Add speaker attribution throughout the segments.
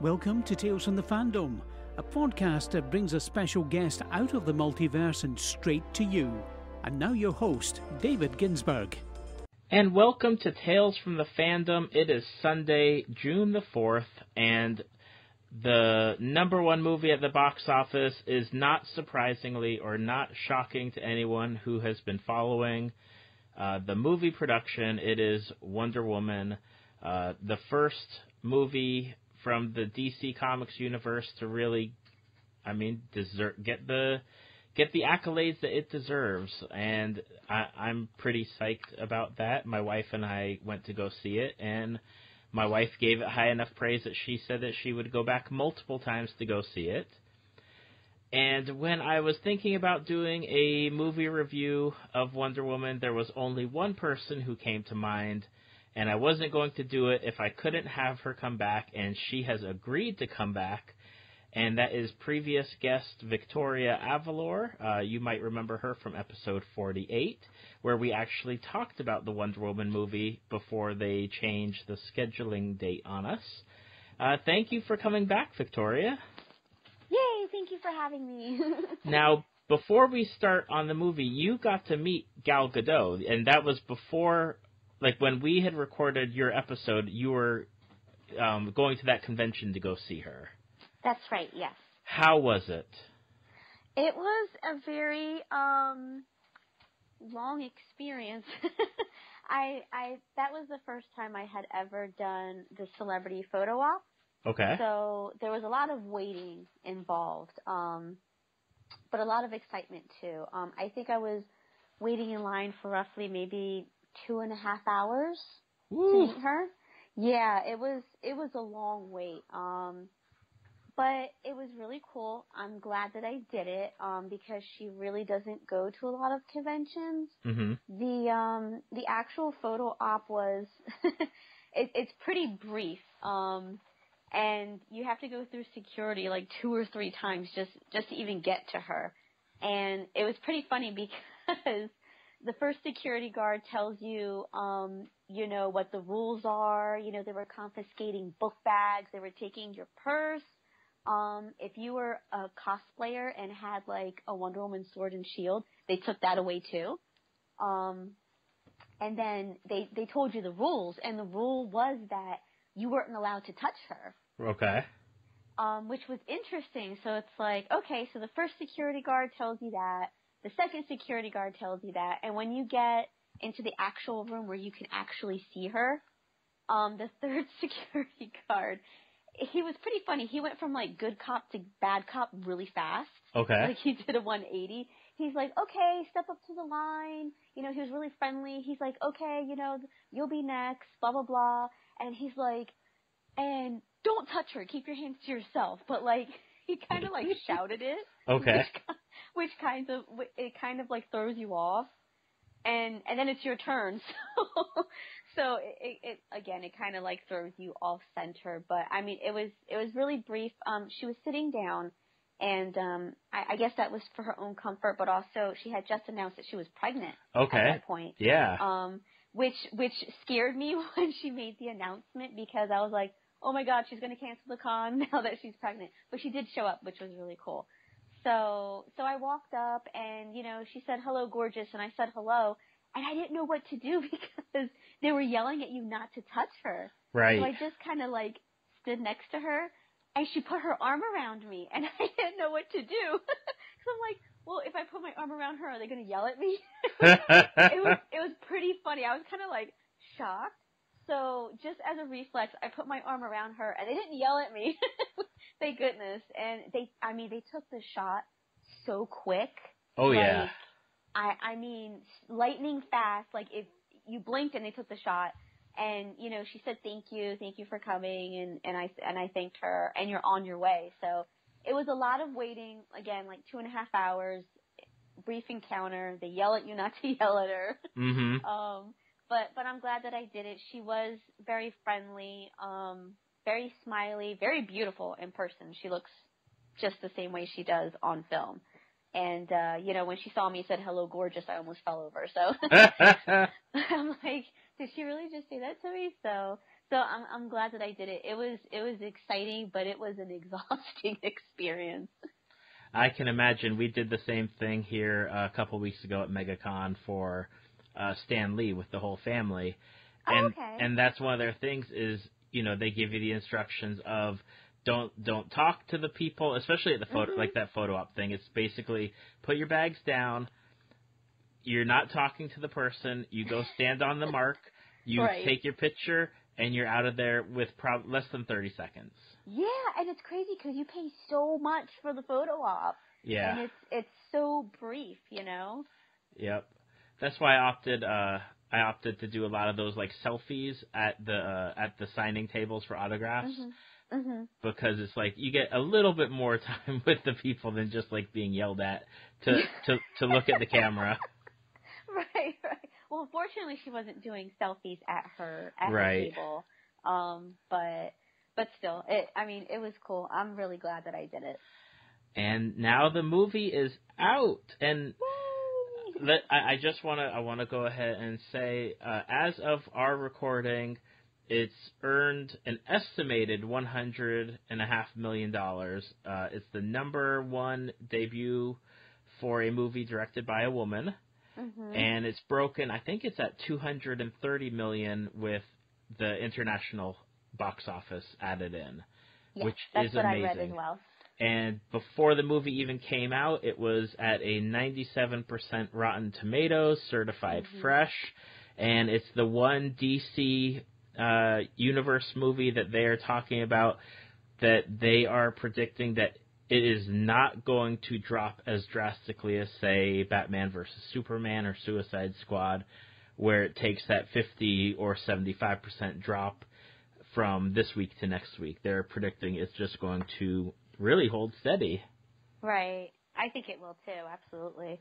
Speaker 1: Welcome to Tales from the Fandom, a podcast that brings a special guest out of the multiverse and straight to you. And now your host, David Ginsburg.
Speaker 2: And welcome to Tales from the Fandom. It is Sunday, June the 4th, and the number one movie at the box office is not surprisingly or not shocking to anyone who has been following the movie production. It is Wonder Woman, the first movie from the DC Comics universe to really, get the accolades that it deserves, and I'm pretty psyched about that. My wife and I went to go see it, and my wife gave it high enough praise that she said that she would go back multiple times to go see it. And when I was thinking about doing a movie review of Wonder Woman, there was only one person who came to mind, and I wasn't going to do it if I couldn't have her come back, and she has agreed to come back, and that is previous guest Victoria Avalor. You might remember her from episode 48, where we actually talked about the Wonder Woman movie before they changed the scheduling date on us. Thank you for coming back, Victoria.
Speaker 3: Yay, thank you for having me.
Speaker 2: Now, before we start on the movie, you got to meet Gal Gadot, and that was before, when we had recorded your episode, you were going to that convention to go see her.
Speaker 3: That's right, yes.
Speaker 2: How was it?
Speaker 3: It was a very long experience. That was the first time I had ever done the celebrity photo op.
Speaker 2: Okay.
Speaker 3: So there was a lot of waiting involved, but a lot of excitement too. I think I was waiting in line for roughly maybe 2.5 hours to meet her. Yeah, it was a long wait. But it was really cool. I'm glad that I did it because she really doesn't go to a lot of conventions. Mm-hmm. The actual photo op was it's pretty brief, and you have to go through security 2 or 3 times just to even get to her. And it was pretty funny because the first security guard tells you, what the rules are. They were confiscating book bags. They were taking your purse. If you were a cosplayer and had a Wonder Woman sword and shield, they took that away too. And then they told you the rules, and the rule was that you weren't allowed to touch her.
Speaker 2: Okay.
Speaker 3: Which was interesting. So it's okay, so the first security guard tells you that, the second security guard tells you that, and when you get into the actual room where you can actually see her, the third security guard, he was pretty funny. He went from good cop to bad cop really fast.
Speaker 2: Okay.
Speaker 3: He did a 180. He's okay, step up to the line. He was really friendly. He's okay, you'll be next, blah, blah, blah. And he's and don't touch her. Keep your hands to yourself. But he kind of shouted it.
Speaker 2: Okay.
Speaker 3: Which kind of throws you off. And then it's your turn. So it again, it kind of throws you off center. But it was really brief. She was sitting down, and I guess that was for her own comfort, but also she had just announced that she was pregnant.
Speaker 2: Okay.
Speaker 3: At that point.
Speaker 2: Yeah.
Speaker 3: Which scared me when she made the announcement, because I was oh my God, she's going to cancel the con now that she's pregnant. But she did show up, which was really cool. So I walked up, and she said, "Hello, gorgeous," and I said hello. And I didn't know what to do because they were yelling at you not to touch her.
Speaker 2: Right.
Speaker 3: So I just kind of stood next to her, and she put her arm around me, and I didn't know what to do. So I'm well, if I put my arm around her, are they going to yell at me? It was pretty funny. I was kind of shocked. So just as a reflex, I put my arm around her, and they didn't yell at me. Thank goodness. And they took the shot so quick.
Speaker 2: Oh, yeah.
Speaker 3: Lightning fast. If you blinked and they took the shot, and she said thank you for coming, and I thanked her, and you're on your way. So it was a lot of waiting. Again, 2.5 hours, brief encounter. They yell at you not to yell at her. Mm-hmm. But I'm glad that I did it. She was very friendly, very smiley, very beautiful in person. She looks just the same way she does on film. And, when she saw me, said, "Hello, gorgeous," I almost fell over. So I'm did she really just say that to me? So So I'm glad that I did it. It was exciting, but it was an exhausting experience.
Speaker 2: I can imagine. We did the same thing here a couple weeks ago at MegaCon for Stan Lee with the whole family. And
Speaker 3: okay.
Speaker 2: And that's one of their things is, they give you the instructions of don't talk to the people, especially at the photo, like that photo op thing. It's basically put your bags down. You're not talking to the person. You go stand on the mark. You take your picture, and you're out of there with less than 30 seconds.
Speaker 3: Yeah, and it's crazy because you pay so much for the photo op.
Speaker 2: Yeah.
Speaker 3: And it's so brief,
Speaker 2: Yep. That's why I opted to do a lot of those like selfies at the signing tables for autographs. Because it's like you get a little bit more time with the people than just like being yelled at to look at the camera.
Speaker 3: Right. Well, fortunately, she wasn't doing selfies at her table. But still, it was cool. I'm really glad that I did it.
Speaker 2: And now the movie is out, and I just want to go ahead and say, as of our recording, it's earned an estimated $100.5 million. It's the number one debut for a movie directed by a woman. And it's broken, I think it's at $230 million with the international box office added in, which is amazing. That's what I read as well. And before the movie even came out, it was at a 97% Rotten Tomatoes, certified fresh, and it's the one DC universe movie that they are talking about that they are predicting that it is not going to drop as drastically as, say, Batman versus Superman or Suicide Squad, where it takes that 50 or 75% drop from this week to next week. They're predicting it's just going to really hold steady.
Speaker 3: Right. I think it will too, absolutely.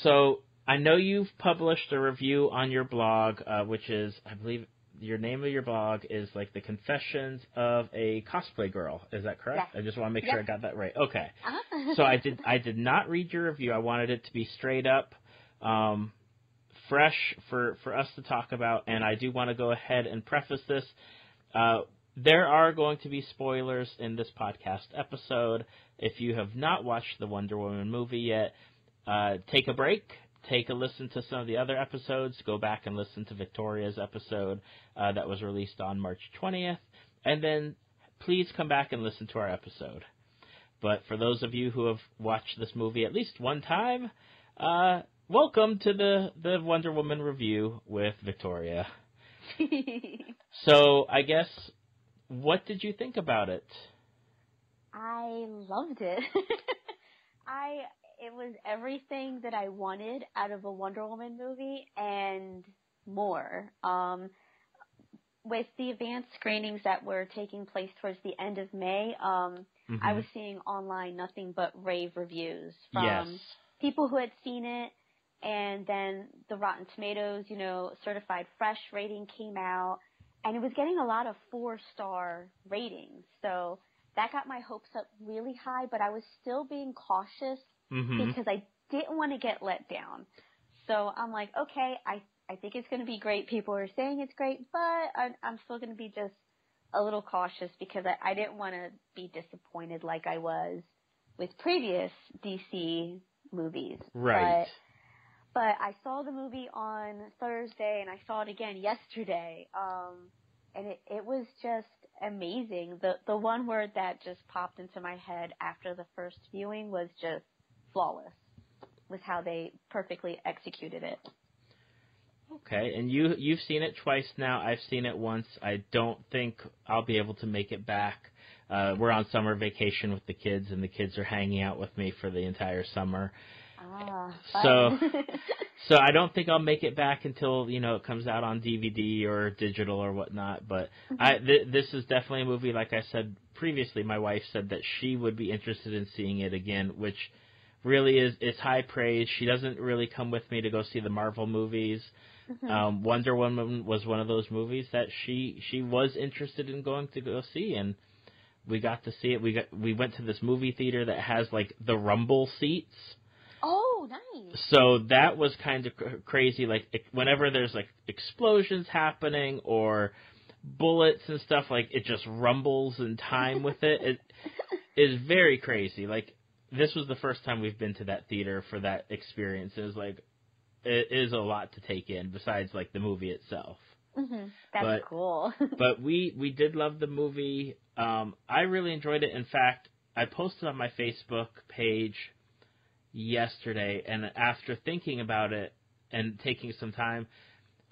Speaker 2: So I know you've published a review on your blog, which is, I believe, your name of your blog is like The Confessions of a Cosplay Girl. Is that correct?
Speaker 3: Yes.
Speaker 2: I just want to make sure I got that right. Okay.
Speaker 3: Uh-huh.
Speaker 2: So I did not read your review. I wanted it to be straight up, fresh for us to talk about, and I do want to go ahead and preface this. There are going to be spoilers in this podcast episode. If you have not watched the Wonder Woman movie yet, take a break. Take a listen to some of the other episodes. Go back and listen to Victoria's episode that was released on March 20th. And then please come back and listen to our episode. But for those of you who have watched this movie at least one time, welcome to the Wonder Woman review with Victoria. So I guess, what did you think about it?
Speaker 3: I loved it. It was everything that I wanted out of a Wonder Woman movie and more. With the advanced screenings that were taking place towards the end of May, I was seeing online nothing but rave reviews from people who had seen it, and then the Rotten Tomatoes, certified fresh rating came out, and it was getting a lot of 4-star ratings. So that got my hopes up really high, but I was still being cautious because I didn't want to get let down. So I'm like, okay, I think it's going to be great. People are saying it's great, but I'm still going to be just a little cautious because I didn't want to be disappointed like I was with previous DC movies.
Speaker 2: Right.
Speaker 3: But I saw the movie on Thursday, and I saw it again yesterday, and it was just amazing. The one word that just popped into my head after the first viewing was just flawless, with how they perfectly executed it.
Speaker 2: Okay, and you've seen it twice now. I've seen it once. I don't think I'll be able to make it back. We're on summer vacation with the kids, and the kids are hanging out with me for the entire summer. So I don't think I'll make it back until, it comes out on DVD or digital or whatnot. But this is definitely a movie, like I said previously, my wife said that she would be interested in seeing it again, which really is high praise. She doesn't really come with me to go see the Marvel movies. Wonder Woman was one of those movies that she was interested in going to go see, and we got to see it. We went to this movie theater that has like the rumble seats.
Speaker 3: Oh, nice.
Speaker 2: So that was kind of crazy. Like whenever there's like explosions happening or bullets and stuff, like, it just rumbles in time with it. It is very crazy. Like, this was the first time we've been to that theater for that experience. It was like, it is a lot to take in besides, like, the movie itself.
Speaker 3: That's cool.
Speaker 2: But we did love the movie. I really enjoyed it. In fact, I posted on my Facebook page yesterday, and after thinking about it and taking some time,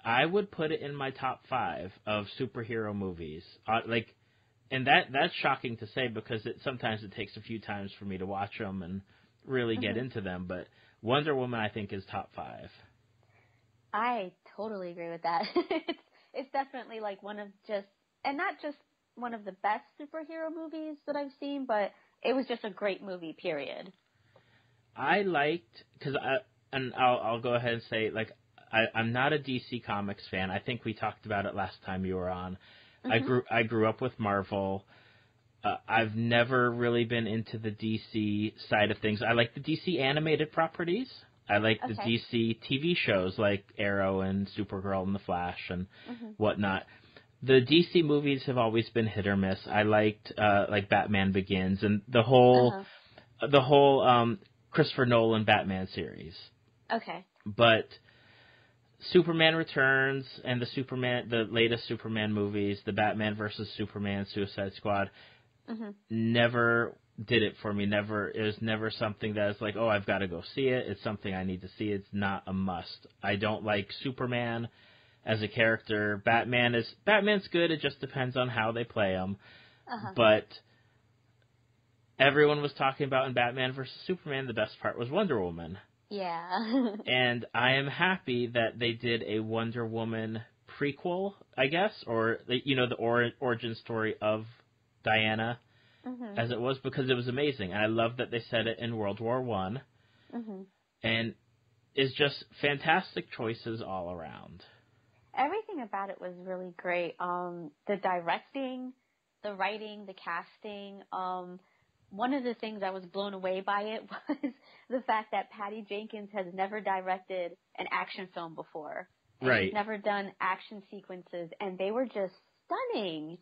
Speaker 2: I would put it in my top 5 of superhero movies. And that's shocking to say because sometimes it takes a few times for me to watch them and really get into them. But Wonder Woman, I think, is top 5.
Speaker 3: I totally agree with that. It's definitely like one of not just one of the best superhero movies that I've seen, but it was just a great movie, period. I
Speaker 2: liked, I'll go ahead and say, like, I'm not a DC Comics fan. I think we talked about it last time you were on. I grew up with Marvel. I've never really been into the DC side of things. I like the DC animated properties. I like the DC TV shows like Arrow and Supergirl and The Flash and whatnot. The DC movies have always been hit or miss. I liked like Batman Begins and the whole Christopher Nolan Batman series.
Speaker 3: Okay.
Speaker 2: But Superman Returns and the latest Superman movies, the Batman versus Superman, Suicide Squad, never did it for me. It was never something that is like, oh, I've got to go see it. It's something I need to see. It's not a must. I don't like Superman as a character. Batman's good. It just depends on how they play him. But everyone was talking about in Batman versus Superman, the best part was Wonder Woman.
Speaker 3: Yeah.
Speaker 2: And I am happy that they did a Wonder Woman prequel, I guess, or the origin story of Diana, as it was, because it was amazing. And I love that they set it in World War I. And it's just fantastic choices all around.
Speaker 3: Everything about it was really great. The directing, the writing, the casting. One of the things I was blown away by it was the fact that Patty Jenkins has never directed an action film before.
Speaker 2: Right.
Speaker 3: She's never done action sequences, and they were just stunning.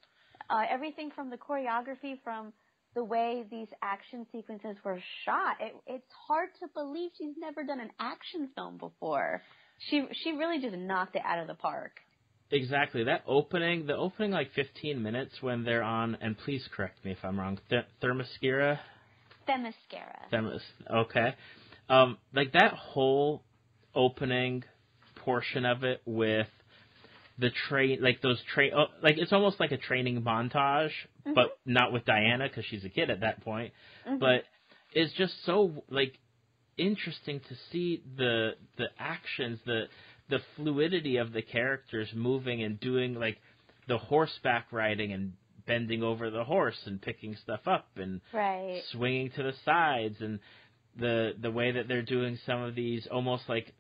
Speaker 3: Everything from the choreography, from the way these action sequences were shot. It's hard to believe she's never done an action film before. She really just knocked it out of the park.
Speaker 2: Exactly. The opening like 15 minutes when they're on, and please correct me if I'm wrong, Themyscira?
Speaker 3: Themyscira.
Speaker 2: Okay. Like that whole opening portion of it with the train, like those like it's almost like a training montage, but not with Diana because she's a kid at that point. But it's just so like interesting to see the actions, the fluidity of the characters moving and doing like the horseback riding and bending over the horse and picking stuff up and swinging to the sides, and the way that they're doing some of these almost like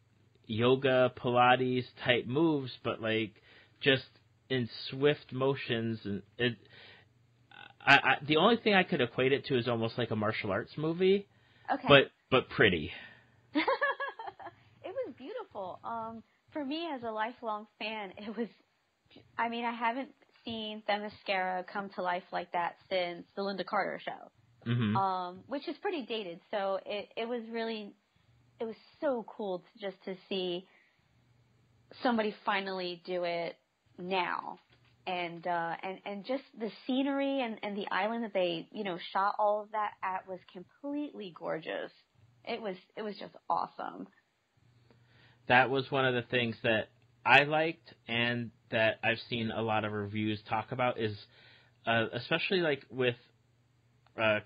Speaker 2: yoga Pilates type moves, but like just in swift motions. And the only thing I could equate it to is almost like a martial arts movie, but pretty.
Speaker 3: It was beautiful. For me, as a lifelong fan, I haven't seen Themyscira come to life like that since the Linda Carter show, which is pretty dated. So it was so cool to see somebody finally do it now. And just the scenery and the island that they, shot all of that at was completely gorgeous. It was just awesome.
Speaker 2: That was one of the things that I liked and that I've seen a lot of reviews talk about is, especially like with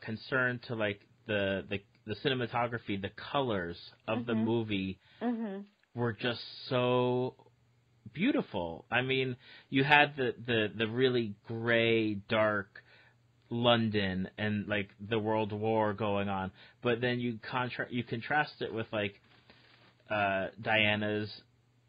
Speaker 2: concern to like the cinematography, the colors of the movie were just so beautiful. I mean, you had the really gray, dark London and like the World War going on, but then you contrast it with like Diana's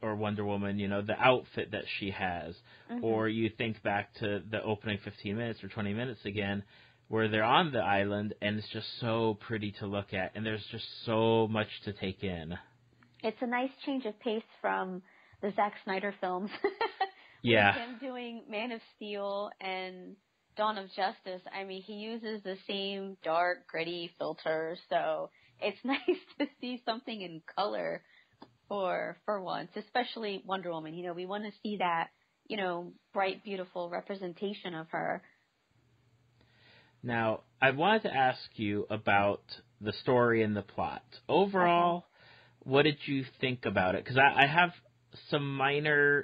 Speaker 2: or Wonder Woman, the outfit that she has, or you think back to the opening 15 minutes or 20 minutes again, where they're on the island and it's just so pretty to look at, and there's just so much to take in.
Speaker 3: It's a nice change of pace from the Zack Snyder films,
Speaker 2: Yeah.
Speaker 3: With him doing Man of Steel and Dawn of Justice, I mean, he uses the same dark, gritty filters, so it's nice to see something in color for once, especially Wonder Woman. You know, we want to see that, you know, bright, beautiful representation of her.
Speaker 2: Now, I wanted to ask you about the story and the plot. Overall, what did you think about it? Because I have some minor,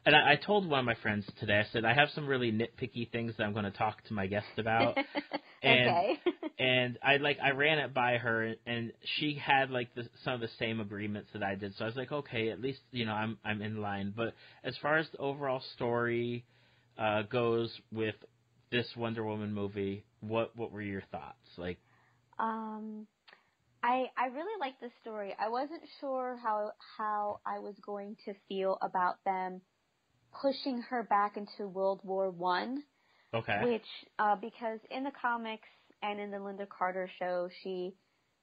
Speaker 2: and I told one of my friends today, I said, I have some really nitpicky things that I'm going to talk to my guest about.
Speaker 3: Okay.
Speaker 2: And I ran it by her, and she had some of the same agreements that I did. So I was like, okay, at least, you know, I'm in line. But as far as the overall story goes with this Wonder Woman movie, what were your thoughts?
Speaker 3: I really liked the story. I wasn't sure how I was going to feel about them pushing her back into World War I.
Speaker 2: Okay.
Speaker 3: Which, because in the comics and in the Linda Carter show, she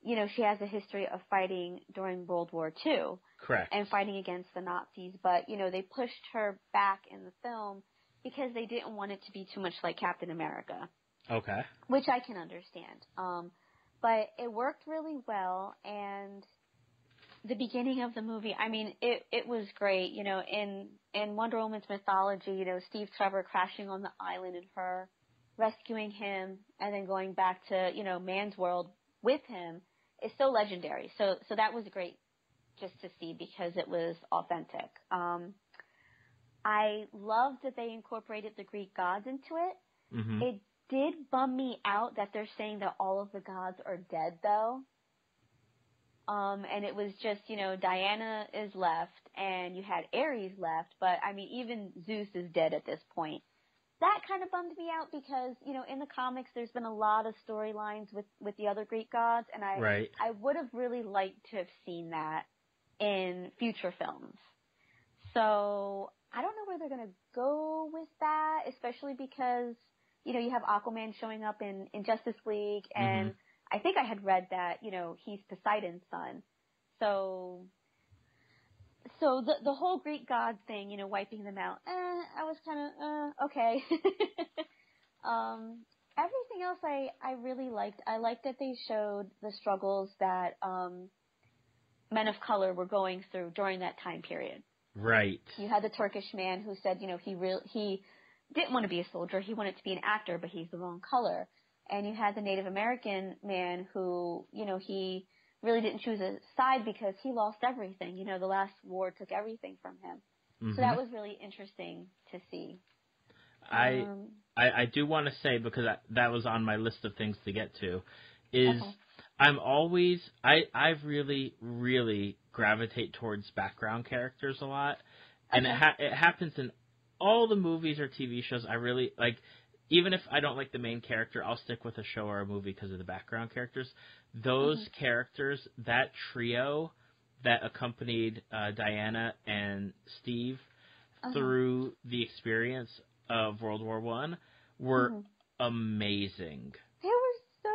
Speaker 3: has a history of fighting during World War II.
Speaker 2: Correct.
Speaker 3: And fighting against the Nazis. But, you know, they pushed her back in the film because they didn't want it to be too much like Captain America.
Speaker 2: Okay.
Speaker 3: Which I can understand. But it worked really well, and the beginning of the movie, I mean, it was great. You know, in Wonder Woman's mythology, you know, Steve Trevor crashing on the island and her rescuing him and then going back to, you know, man's world with him is so legendary. So that was great just to see because it was authentic. I loved that they incorporated the Greek gods into it.
Speaker 2: Mm-hmm.
Speaker 3: It did bum me out that they're saying that all of the gods are dead, though. And it was just, you know, Diana is left, and you had Ares left, but, I mean, even Zeus is dead at this point. That kind of bummed me out because, you know, in the comics there's been a lot of storylines with the other Greek gods, and I would have really liked to have seen that in future films. So I don't know where they're going to go with that, especially because, you know, you have Aquaman showing up in Justice League, and I think I had read that, you know, he's Poseidon's son. So the whole Greek god thing, you know, wiping them out, I was kind of, okay. Everything else I really liked. I liked that they showed the struggles that men of color were going through during that time period.
Speaker 2: Right.
Speaker 3: You had the Turkish man who said, you know, he didn't want to be a soldier. He wanted to be an actor, but he's the wrong color. And you had the Native American man who, you know, he really didn't choose a side because he lost everything. You know, the last war took everything from him. Mm-hmm. So that was really interesting to see.
Speaker 2: I do want to say, because that was on my list of things to get to, is I really, really gravitate towards background characters a lot. And it happens in all the movies or TV shows. I really, like, even if I don't like the main character, I'll stick with a show or a movie because of the background characters. Those characters, that trio that accompanied Diana and Steve through the experience of World War I were amazing.
Speaker 3: They were so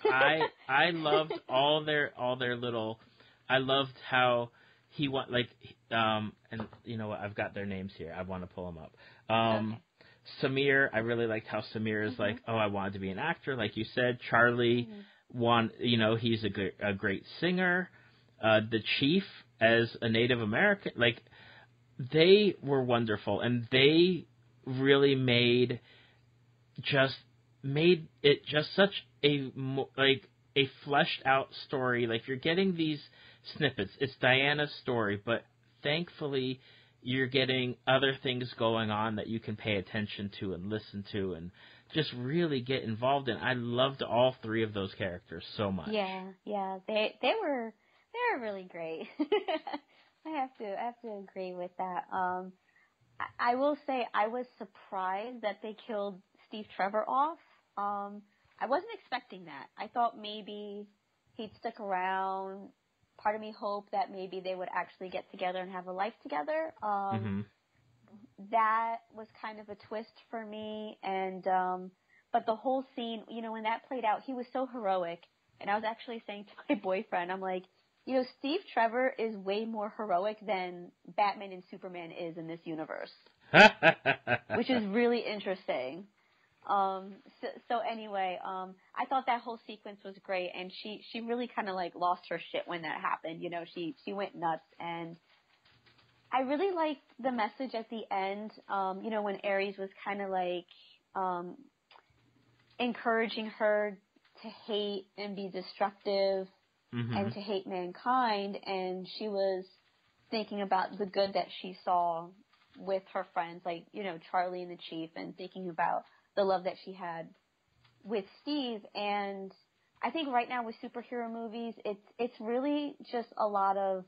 Speaker 3: great.
Speaker 2: I loved all their little. I loved how he went and you know what, I've got their names here. I want to pull them up. Samir, I really liked how Samir is like, oh, I wanted to be an actor, like you said. Charlie, he's a great singer. The Chief as a Native American, like, they were wonderful, and they really made it just such a fleshed out story. Like, you're getting these snippets. It's Diana's story, but thankfully you're getting other things going on that you can pay attention to and listen to and just really get involved in. I loved all three of those characters so much.
Speaker 3: Yeah, they were really great. I have to agree with that. I will say I was surprised that they killed Steve Trevor off. I wasn't expecting that. I thought maybe he'd stick around. Part of me hoped that maybe they would actually get together and have a life together. That was kind of a twist for me. And but the whole scene, you know, when that played out, he was so heroic. And I was actually saying to my boyfriend, I'm like, Steve Trevor is way more heroic than Batman and Superman is in this universe, which is really interesting. So anyway, I thought that whole sequence was great, and she really kind of like lost her shit when that happened. She went nuts, and I really liked the message at the end. When Ares was kind of like encouraging her to hate and be destructive and to hate mankind, and she was thinking about the good that she saw with her friends, like Charlie and the Chief, and thinking about the love that she had with Steve. And I think right now with superhero movies, it's really just a lot of,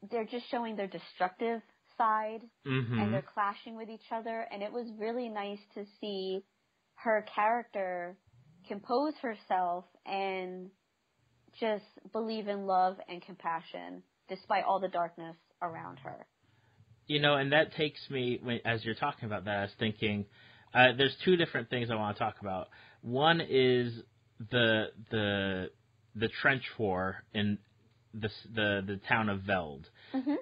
Speaker 3: they're just showing their destructive side and they're clashing with each other. And it was really nice to see her character compose herself and just believe in love and compassion despite all the darkness around her.
Speaker 2: And that takes me, as you're talking about that, I was thinking, there's two different things I want to talk about. One is the trench war in the town of Veld, and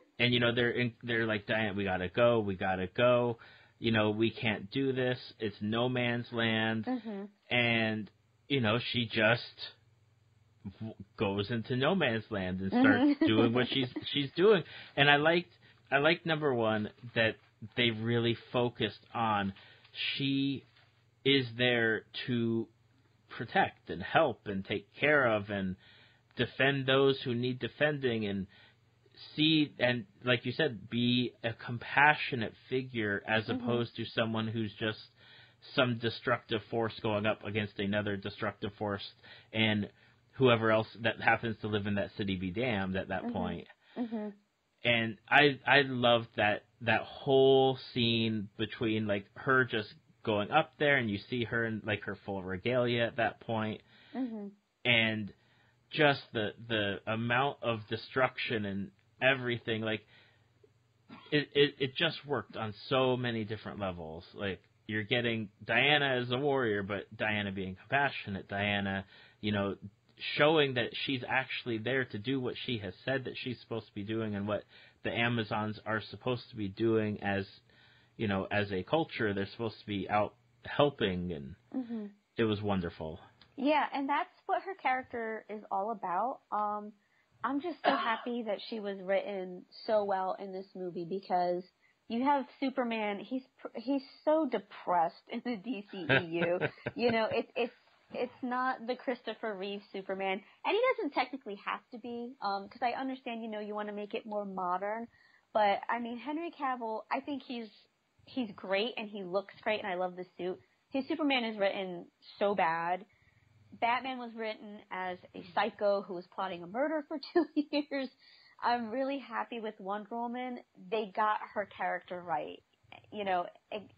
Speaker 2: they're like, Diane, we gotta go, we can't do this. It's no man's land, and she just goes into no man's land and starts doing what she's doing. And I liked number one that they really focused on. She is there to protect and help and take care of and defend those who need defending, and see, and like you said, be a compassionate figure as opposed to someone who's just some destructive force going up against another destructive force, and whoever else that happens to live in that city be damned at that point. And I loved that whole scene between like her just going up there, and you see her in like her full regalia at that point, and just the amount of destruction and everything, like it just worked on so many different levels. Like, you're getting Diana as a warrior, but Diana being compassionate, Diana, showing that she's actually there to do what she has said that she's supposed to be doing, and what the Amazons are supposed to be doing as a culture. They're supposed to be out helping, and it was wonderful.
Speaker 3: Yeah, and that's what her character is all about. I'm just so happy that she was written so well in this movie, because you have Superman. He's so depressed in the DCEU. It's not the Christopher Reeve Superman, and he doesn't technically have to be, because I understand, you want to make it more modern, but I mean, Henry Cavill, I think he's great, and he looks great, and I love the suit. His Superman is written so bad. Batman was written as a psycho who was plotting a murder for 2 years. I'm really happy with Wonder Woman. They got her character right.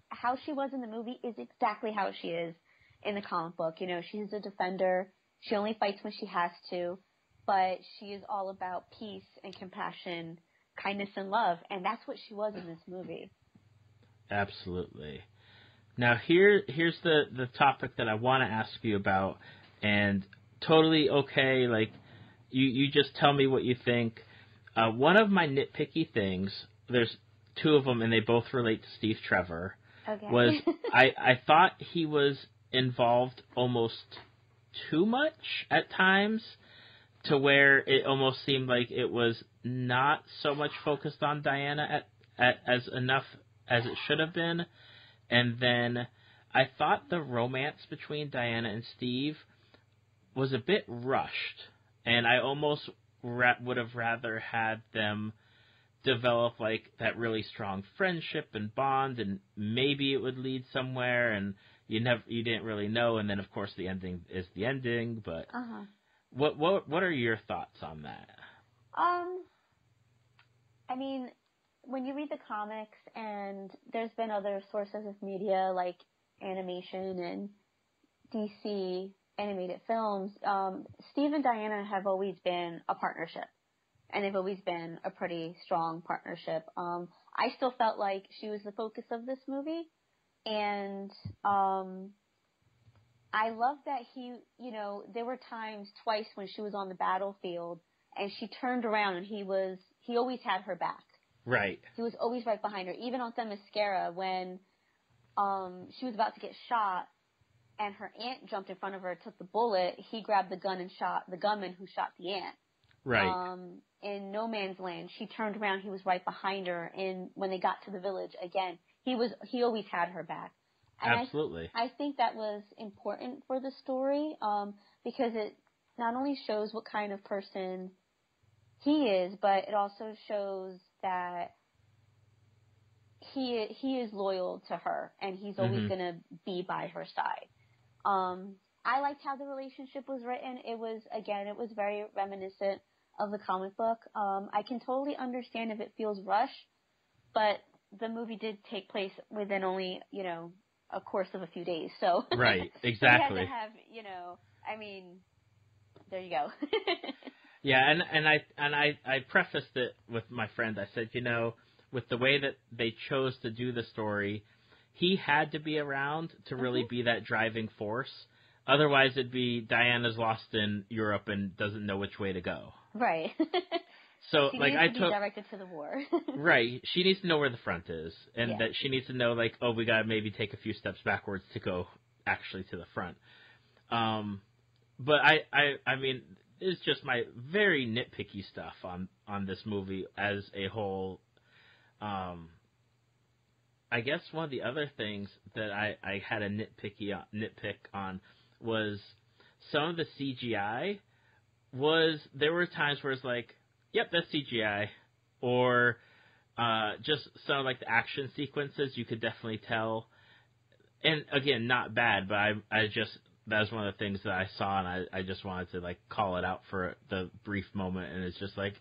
Speaker 3: How she was in the movie is exactly how she is in the comic book. She's a defender. She only fights when she has to, but she is all about peace and compassion, kindness and love, and that's what she was in this movie.
Speaker 2: Absolutely. Now here's the topic that I want to ask you about, and totally okay, like you just tell me what you think. One of my nitpicky things, there's two of them and they both relate to Steve Trevor, was I thought he was involved almost too much at times, to where it almost seemed like it was not so much focused on Diana as enough as it should have been. And then I thought the romance between Diana and Steve was a bit rushed, and I almost would have rather had them develop like that really strong friendship and bond, and maybe it would lead somewhere, and you didn't really know. And then of course the ending is the ending. But what are your thoughts on that?
Speaker 3: I mean, when you read the comics, and there's been other sources of media like animation and DC animated films, Steve and Diana have always been a partnership, and they've always been a pretty strong partnership. I still felt like she was the focus of this movie, and I love that there were times twice when she was on the battlefield and she turned around, and he always had her back.
Speaker 2: Right.
Speaker 3: He was always right behind her. Even on Themyscira, when she was about to get shot, and her aunt jumped in front of her, took the bullet, he grabbed the gun and shot the gunman who shot the aunt.
Speaker 2: Right.
Speaker 3: In No Man's Land, she turned around, he was right behind her, and when they got to the village, again, he always had her back. And
Speaker 2: Absolutely.
Speaker 3: I think that was important for the story, because it not only shows what kind of person he is, but it also shows that he is loyal to her, and he's always going to be by her side. I liked how the relationship was written. It was very reminiscent of the comic book. I can totally understand if it feels rushed, but the movie did take place within only, a course of a few days. So
Speaker 2: right, exactly.
Speaker 3: We had to have, there you go.
Speaker 2: Yeah, and I prefaced it with my friend. I said, with the way that they chose to do the story, he had to be around to really be that driving force. Otherwise, it'd be Diana's lost in Europe and doesn't know which way to go.
Speaker 3: Right.
Speaker 2: So,
Speaker 3: she
Speaker 2: like,
Speaker 3: needs to be directed to the war.
Speaker 2: Right. She needs to know where the front is, and that she needs to know, like, oh, we gotta maybe take a few steps backwards to go actually to the front. But I mean, it's just my very nitpicky stuff on this movie as a whole. I guess one of the other things that I had a nitpick on was some of the CGI there were times where it's like, yep, that's CGI, or just some of like the action sequences you could definitely tell. And again, not bad, but that was one of the things that I saw, and I just wanted to like call it out for the brief moment, and it's just like,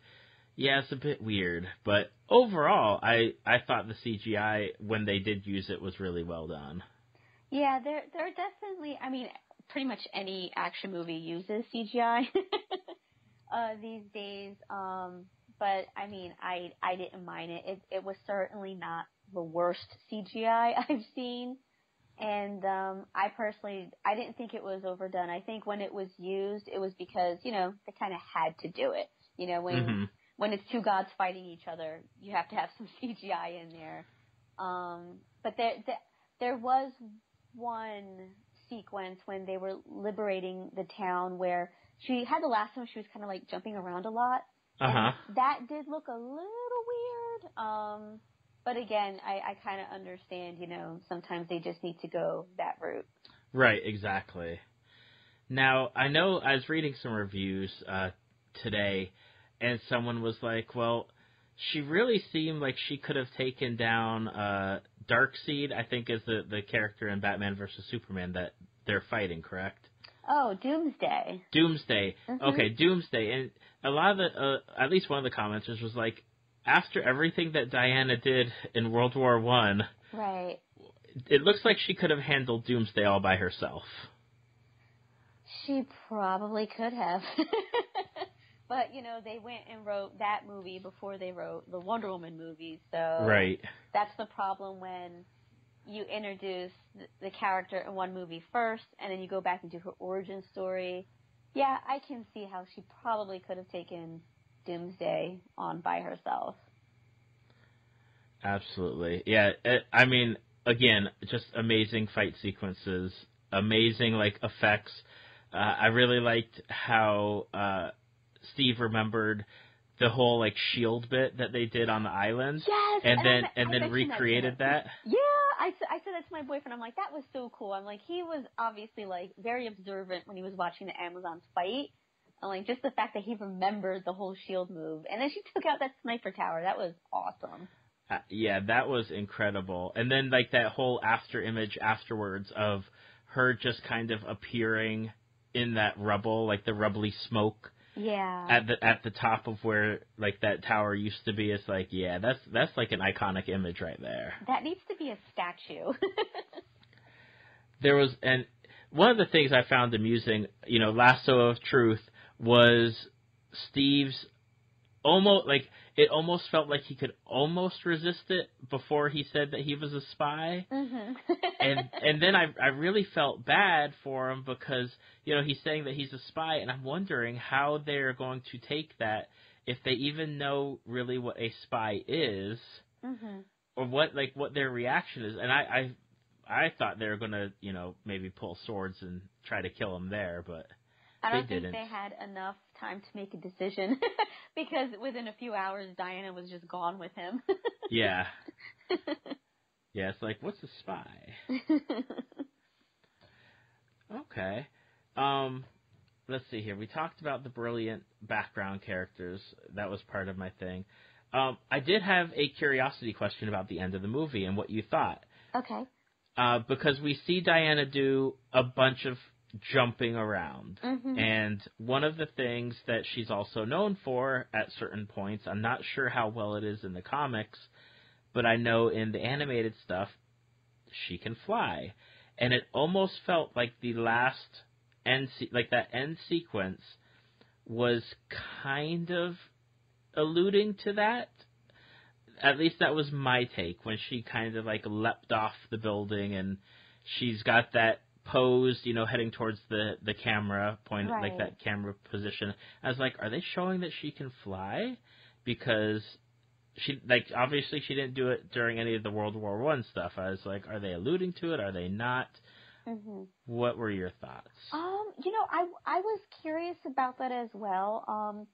Speaker 2: yeah, it's a bit weird, but overall, I thought the CGI, when they did use it, was really well done.
Speaker 3: Yeah, they're definitely, pretty much any action movie uses CGI these days, but I didn't mind it. It was certainly not the worst CGI I've seen, and I didn't think it was overdone. I think when it was used, it was because, they kind of had to do it. When it's two gods fighting each other, you have to have some CGI in there. But there was one sequence when they were liberating the town where she had the last one, she was kind of like jumping around a lot. And that did look a little weird. But again, I kind of understand, sometimes they just need to go that route.
Speaker 2: Right, exactly. Now, I know I was reading some reviews today, and someone was like, well, she really seemed like she could have taken down Darkseid, I think is the character in Batman vs. Superman that they're fighting, correct?
Speaker 3: Oh, Doomsday.
Speaker 2: Doomsday. Okay, Doomsday. And a lot of the, at least one of the commenters was like, after everything that Diana did in World War I,
Speaker 3: right,
Speaker 2: it looks like she could have handled Doomsday all by herself.
Speaker 3: She probably could have. But, they went and wrote that movie before they wrote the Wonder Woman movies, so
Speaker 2: right.
Speaker 3: That's the problem when you introduce the character in one movie first, and then you go back and do her origin story. Yeah, I can see how she probably could have taken Doomsday on by herself.
Speaker 2: Absolutely. Yeah, again, just amazing fight sequences, amazing, like, effects. I really liked how Steve remembered the whole like shield bit that they did on the island.
Speaker 3: Yes,
Speaker 2: and then recreated that.
Speaker 3: Yeah, I said that to my boyfriend. I'm like, that was so cool. I'm like, he was obviously like very observant when he was watching the Amazons fight. I'm like, just the fact that he remembered the whole shield move, and then she took out that sniper tower. That was awesome.
Speaker 2: Yeah, that was incredible. And then like that whole after image afterwards of her just kind of appearing in that rubble, like the rubbly smoke.
Speaker 3: Yeah.
Speaker 2: At the top of where like that tower used to be, it's like, yeah, that's like an iconic image right there.
Speaker 3: That needs to be a statue.
Speaker 2: There was, and one of the things I found amusing, Lasso of Truth, was Steve's almost like it almost felt like he could almost resist it before he said that he was a spy.
Speaker 3: Mm-hmm.
Speaker 2: and then I really felt bad for him because, he's saying that he's a spy, and I'm wondering how they're going to take that, if they even know really what a spy is,
Speaker 3: mm-hmm.
Speaker 2: or what their reaction is. And I thought they were going to, maybe pull swords and try to kill him there, but
Speaker 3: I don't think
Speaker 2: didn't.
Speaker 3: they had enough time to make a decision because within a few hours, Diana was just gone with him.
Speaker 2: Yeah. Yeah, it's like, what's a spy? Okay. Let's see here. We talked about the brilliant background characters. That was part of my thing. I did have a curiosity question about the end of the movie and what you thought.
Speaker 3: Okay.
Speaker 2: Because we see Diana do a bunch of jumping around.
Speaker 3: Mm-hmm.
Speaker 2: And one of the things that she's also known for at certain points, I'm not sure how well it is in the comics, but I know in the animated stuff, she can fly. And it almost felt like the last that end sequence was kind of alluding to that. At least that was my take, when she kind of leapt off the building and she's got that pose, heading towards the camera point,
Speaker 3: right.
Speaker 2: That camera position. I was like, are they showing that she can fly? Because she obviously she didn't do it during any of the World War I stuff. I was like, are they alluding to it? Are they not?
Speaker 3: Mm-hmm.
Speaker 2: What were your thoughts?
Speaker 3: I was curious about that as well.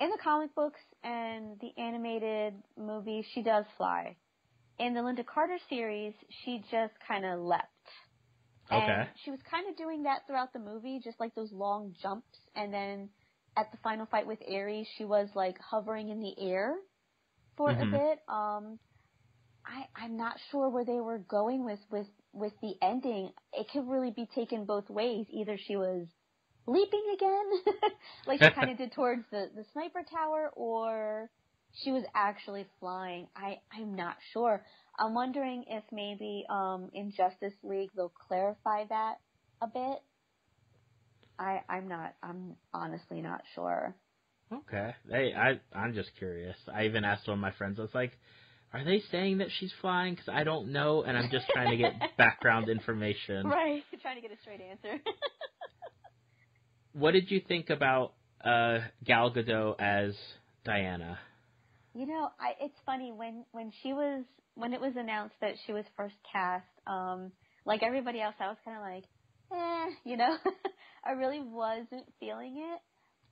Speaker 3: In the comic books and the animated movie, she does fly. In the Linda Carter series, she just kind of leapt.
Speaker 2: Okay.
Speaker 3: And she was kind of doing that throughout the movie, just like those long jumps. And then at the final fight with Ares, she was hovering in the air for a bit. I'm not sure where they were going with the ending. It could really be taken both ways. Either she was leaping again, like she kind of did towards the sniper tower, or she was actually flying. I'm not sure. I'm wondering if maybe in Justice League they'll clarify that a bit. I'm honestly not sure.
Speaker 2: Okay. Hey, I'm just curious. I even asked one of my friends, I was like, are they saying that she's flying? Because I don't know, and I'm just trying to get background information.
Speaker 3: Right, trying to get a straight answer.
Speaker 2: What did you think about Gal Gadot as Diana?
Speaker 3: It's funny when it was announced that she was first cast. Like everybody else, I was kind of like, I really wasn't feeling it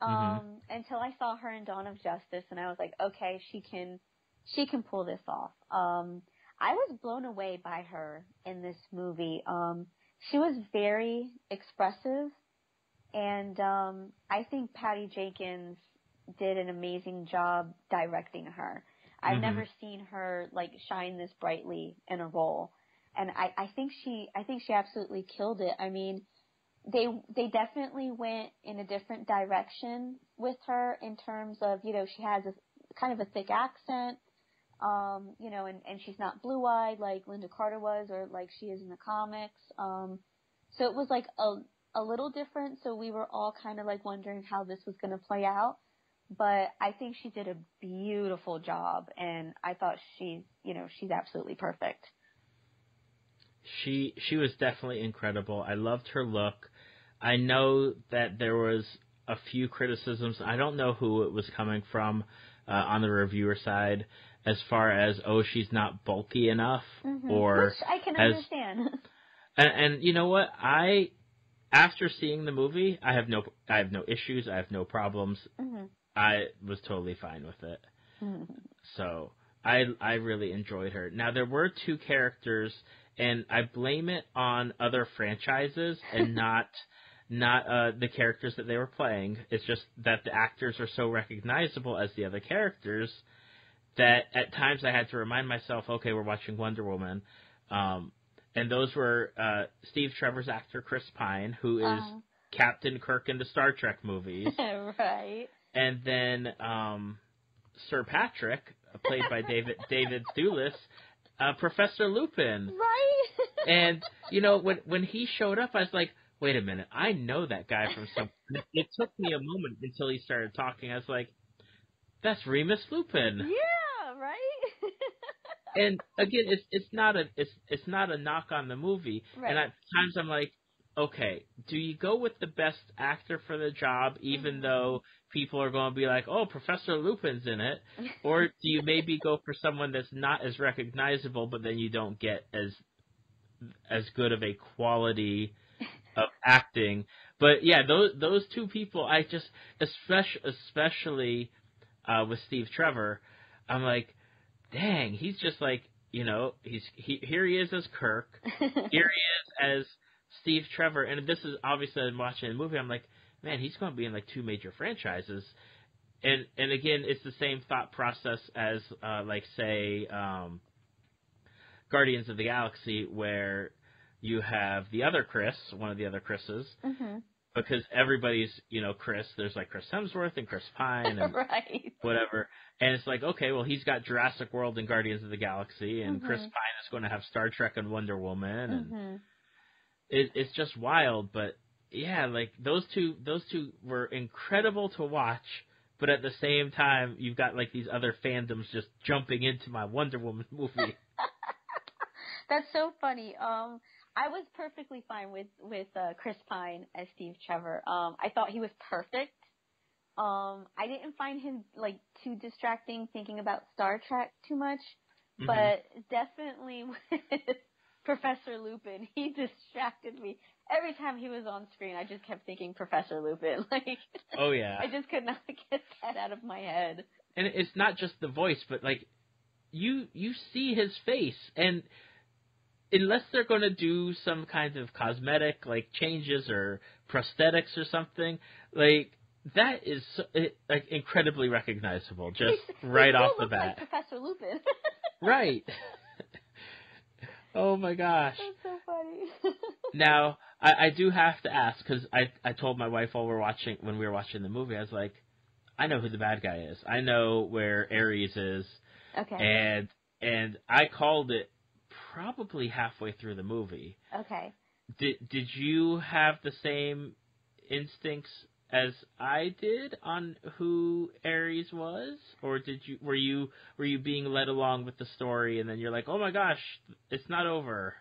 Speaker 3: until I saw her in Dawn of Justice, and I was like, okay, she can pull this off. I was blown away by her in this movie. She was very expressive. And I think Patty Jenkins did an amazing job directing her. I've never seen her shine this brightly in a role, and I think she absolutely killed it. I mean, they definitely went in a different direction with her in terms of she has a kind of a thick accent, and she's not blue-eyed like Linda Carter was or like she is in the comics. So it was a little different, so we were all kind of wondering how this was going to play out. But I think she did a beautiful job, and I thought she's absolutely perfect.
Speaker 2: She was definitely incredible. I loved her look. I know that there was a few criticisms. I don't know who it was coming from on the reviewer side, as far as, she's not bulky enough, or
Speaker 3: which I can understand.
Speaker 2: And you know what? After seeing the movie, I have no issues. I have no problems. I was totally fine with it. So I really enjoyed her. Now, there were two characters, and I blame it on other franchises and not the characters that they were playing. It's just that the actors are so recognizable as the other characters that at times I had to remind myself, okay, we're watching Wonder Woman. And those were Steve Trevor's actor, Chris Pine, who is Captain Kirk in the Star Trek movies.
Speaker 3: Right.
Speaker 2: And then Sir Patrick, played by David Thewlis, Professor Lupin.
Speaker 3: Right.
Speaker 2: And, when he showed up, I was like, wait a minute, I know that guy from something. It took me a moment until he started talking. I was like, that's Remus Lupin.
Speaker 3: Yeah, right?
Speaker 2: And again, it's not a knock on the movie.
Speaker 3: Right.
Speaker 2: And at times I'm like, okay, do you go with the best actor for the job, even though people are going to be like, oh, Professor Lupin's in it, or do you maybe go for someone that's not as recognizable, but then you don't get as good of a quality of acting? But yeah, those two people, I just especially with Steve Trevor, I'm like, dang, he's just like, here he is as Kirk, here he is as Steve Trevor, and this is obviously I'm watching the movie, I'm like, man, he's going to be in like two major franchises, and again, it's the same thought process as like say Guardians of the Galaxy, where you have the other Chris, one of the other Chris's, because everybody's, Chris. There's like Chris Hemsworth and Chris Pine and
Speaker 3: right.
Speaker 2: whatever. And it's like, okay, well, he's got Jurassic World and Guardians of the Galaxy, and Chris Pine is going to have Star Trek and Wonder Woman, and it's just wild. But yeah, like those two were incredible to watch. But at the same time, you've got like these other fandoms just jumping into my Wonder Woman movie.
Speaker 3: That's so funny. I was perfectly fine with Chris Pine as Steve Trevor. I thought he was perfect. I didn't find him like too distracting thinking about Star Trek too much, but definitely with Professor Lupin, he distracted me. Every time he was on screen, I just kept thinking Professor Lupin. Like,
Speaker 2: oh yeah,
Speaker 3: I just could not get that out of my head.
Speaker 2: And it's not just the voice, but like you see his face, and unless they're going to do some kind of cosmetic like changes or prosthetics or something, like that is like incredibly recognizable just right off the bat.
Speaker 3: Like Professor Lupin.
Speaker 2: Right. Oh my gosh.
Speaker 3: That's so funny.
Speaker 2: Now, I do have to ask, because I told my wife when we were watching the movie, I was like, I know who the bad guy is. I know where Ares is.
Speaker 3: Okay.
Speaker 2: And I called it probably halfway through the movie.
Speaker 3: Okay.
Speaker 2: Did you have the same instincts as I did on who Ares was, or were you being led along with the story, and then you're like, oh my gosh, it's not over?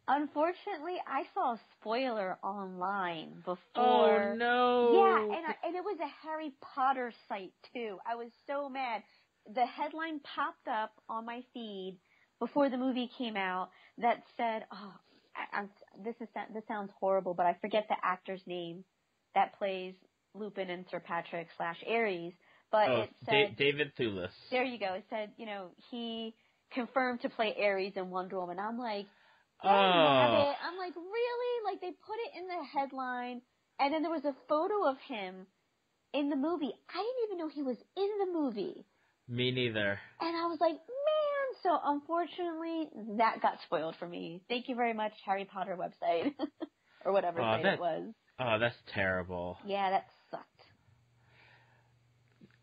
Speaker 3: Unfortunately, I saw a spoiler online before.
Speaker 2: Oh no!
Speaker 3: Yeah, and it was a Harry Potter site too. I was so mad. The headline popped up on my feed before the movie came out that said, "Oh, this sounds horrible, but I forget the actor's name that plays Lupin and Sir Patrick / Ares." But it said
Speaker 2: David Thewlis.
Speaker 3: There you go. It said, he confirmed to play Ares in Wonder Woman. I'm like, I'm like, really? Like, they put it in the headline, and then there was a photo of him in the movie. I didn't even know he was in the movie.
Speaker 2: Me neither.
Speaker 3: And I was like, man. So unfortunately, that got spoiled for me. Thank you very much, Harry Potter website or whatever site it was.
Speaker 2: Oh, that's terrible.
Speaker 3: Yeah, that sucked.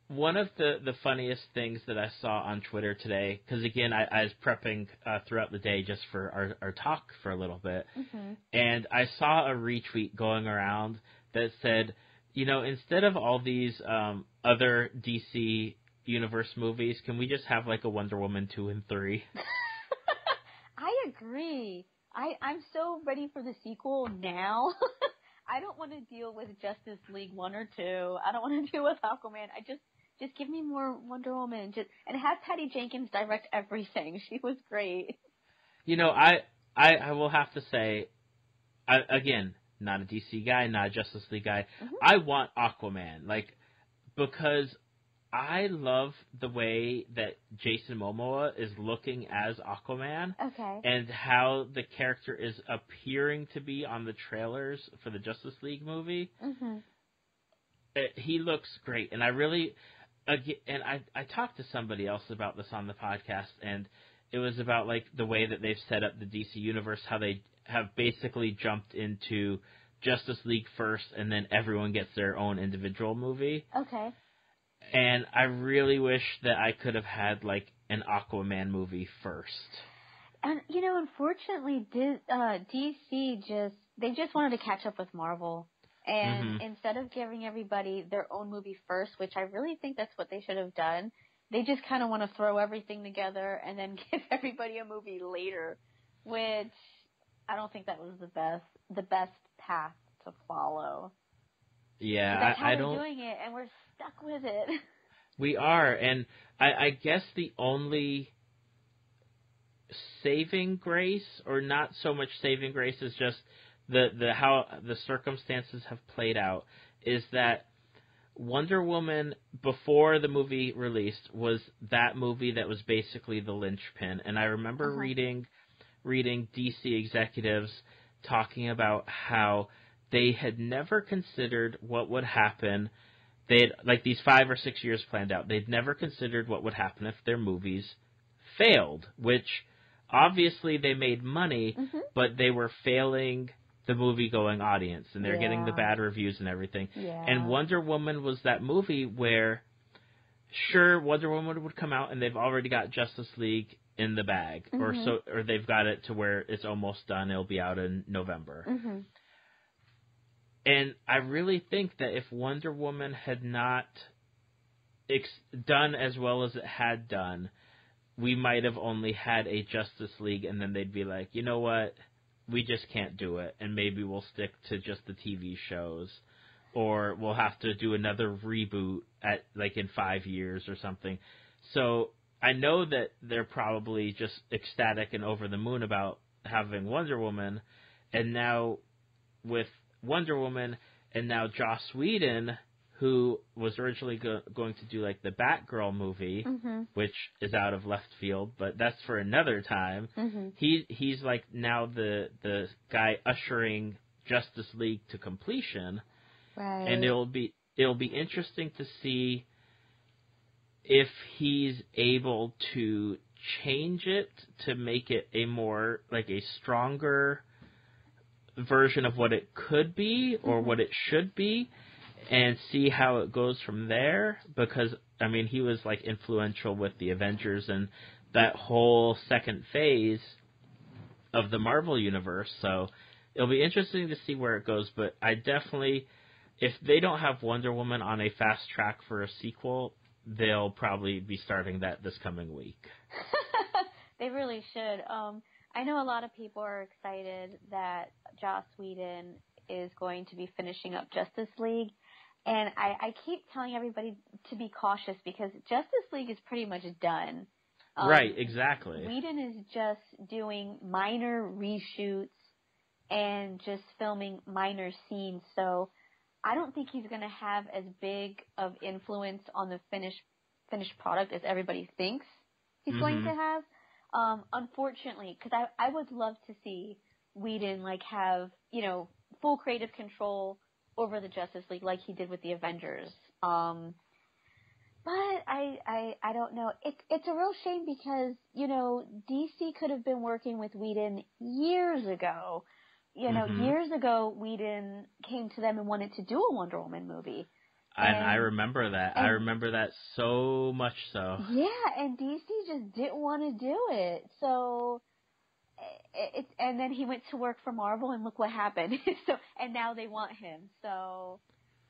Speaker 2: One of the funniest things that I saw on Twitter today, because again, I was prepping throughout the day just for our talk for a little bit, and I saw a retweet going around that said, instead of all these other DC Universe movies, can we just have like a Wonder Woman 2 and 3?
Speaker 3: I agree. I'm so ready for the sequel now. I don't want to deal with Justice League 1 or 2. I don't want to deal with Aquaman. Just give me more Wonder Woman. And have Patty Jenkins direct everything. She was great.
Speaker 2: I will have to say, again, not a DC guy, not a Justice League guy. I want Aquaman, because I love the way that Jason Momoa is looking as Aquaman.
Speaker 3: Okay.
Speaker 2: And how the character is appearing to be on the trailers for the Justice League movie. He looks great. And I talked to somebody else about this on the podcast, and it was about the way that they've set up the DC Universe, how they have basically jumped into Justice League first, and then everyone gets their own individual movie.
Speaker 3: Okay.
Speaker 2: And I really wish that I could have had, an Aquaman movie first.
Speaker 3: And, unfortunately, DC just wanted to catch up with Marvel. And instead of giving everybody their own movie first, which I really think that's what they should have done, they just kind of want to throw everything together and then give everybody a movie later, which I don't think that was the best path to follow.
Speaker 2: Yeah,
Speaker 3: but that's how they're doing it, and we're stuck with it.
Speaker 2: We are, and I guess the only saving grace, or not so much saving grace, is just the how the circumstances have played out, is that Wonder Woman, before the movie released, was that movie that was basically the linchpin. And I remember reading DC executives talking about how they had never considered what would happen. They had, like, these 5 or 6 years planned out. They'd never considered what would happen if their movies failed, which obviously they made money, but they were failing the movie-going audience, and they're getting the bad reviews and everything.
Speaker 3: Yeah.
Speaker 2: And Wonder Woman was that movie where, sure, Wonder Woman would come out and they've already got Justice League in the bag, or they've got it to where it's almost done. It'll be out in November. And I really think that if Wonder Woman had not done as well as it had done, we might have only had a Justice League, and then they'd be like, you know what, we just can't do it, and maybe we'll stick to just the TV shows, or we'll have to do another reboot at in 5 years or something. So I know that they're probably just ecstatic and over the moon about having Wonder Woman, and now with Wonder Woman, and now Joss Whedon, who was originally going to do the Batgirl movie, which is out of left field, but that's for another time. He's now the guy ushering Justice League to completion,
Speaker 3: right?
Speaker 2: And it'll be interesting to see if he's able to change it to make it a more a stronger version of what it could be or what it should be, and see how it goes from there, because I mean he was influential with the Avengers and that whole second phase of the Marvel universe, so it'll be interesting to see where it goes. But I definitely, if they don't have Wonder Woman on a fast track for a sequel, they'll probably be starting that this coming week.
Speaker 3: They really should. I know a lot of people are excited that Joss Whedon is going to be finishing up Justice League. And I keep telling everybody to be cautious because Justice League is pretty much done.
Speaker 2: Right, exactly.
Speaker 3: Whedon is just doing minor reshoots and just filming minor scenes. So I don't think he's going to have as big of influence on the finished product as everybody thinks he's going to have. Unfortunately, because I would love to see Whedon have, full creative control over the Justice League like he did with the Avengers. But I don't know. It's a real shame because, DC could have been working with Whedon years ago. Years ago, Whedon came to them and wanted to do a Wonder Woman movie.
Speaker 2: And I remember that. I remember that so much so.
Speaker 3: Yeah, and DC just didn't want to do it. So and then he went to work for Marvel, and look what happened. And now they want him. So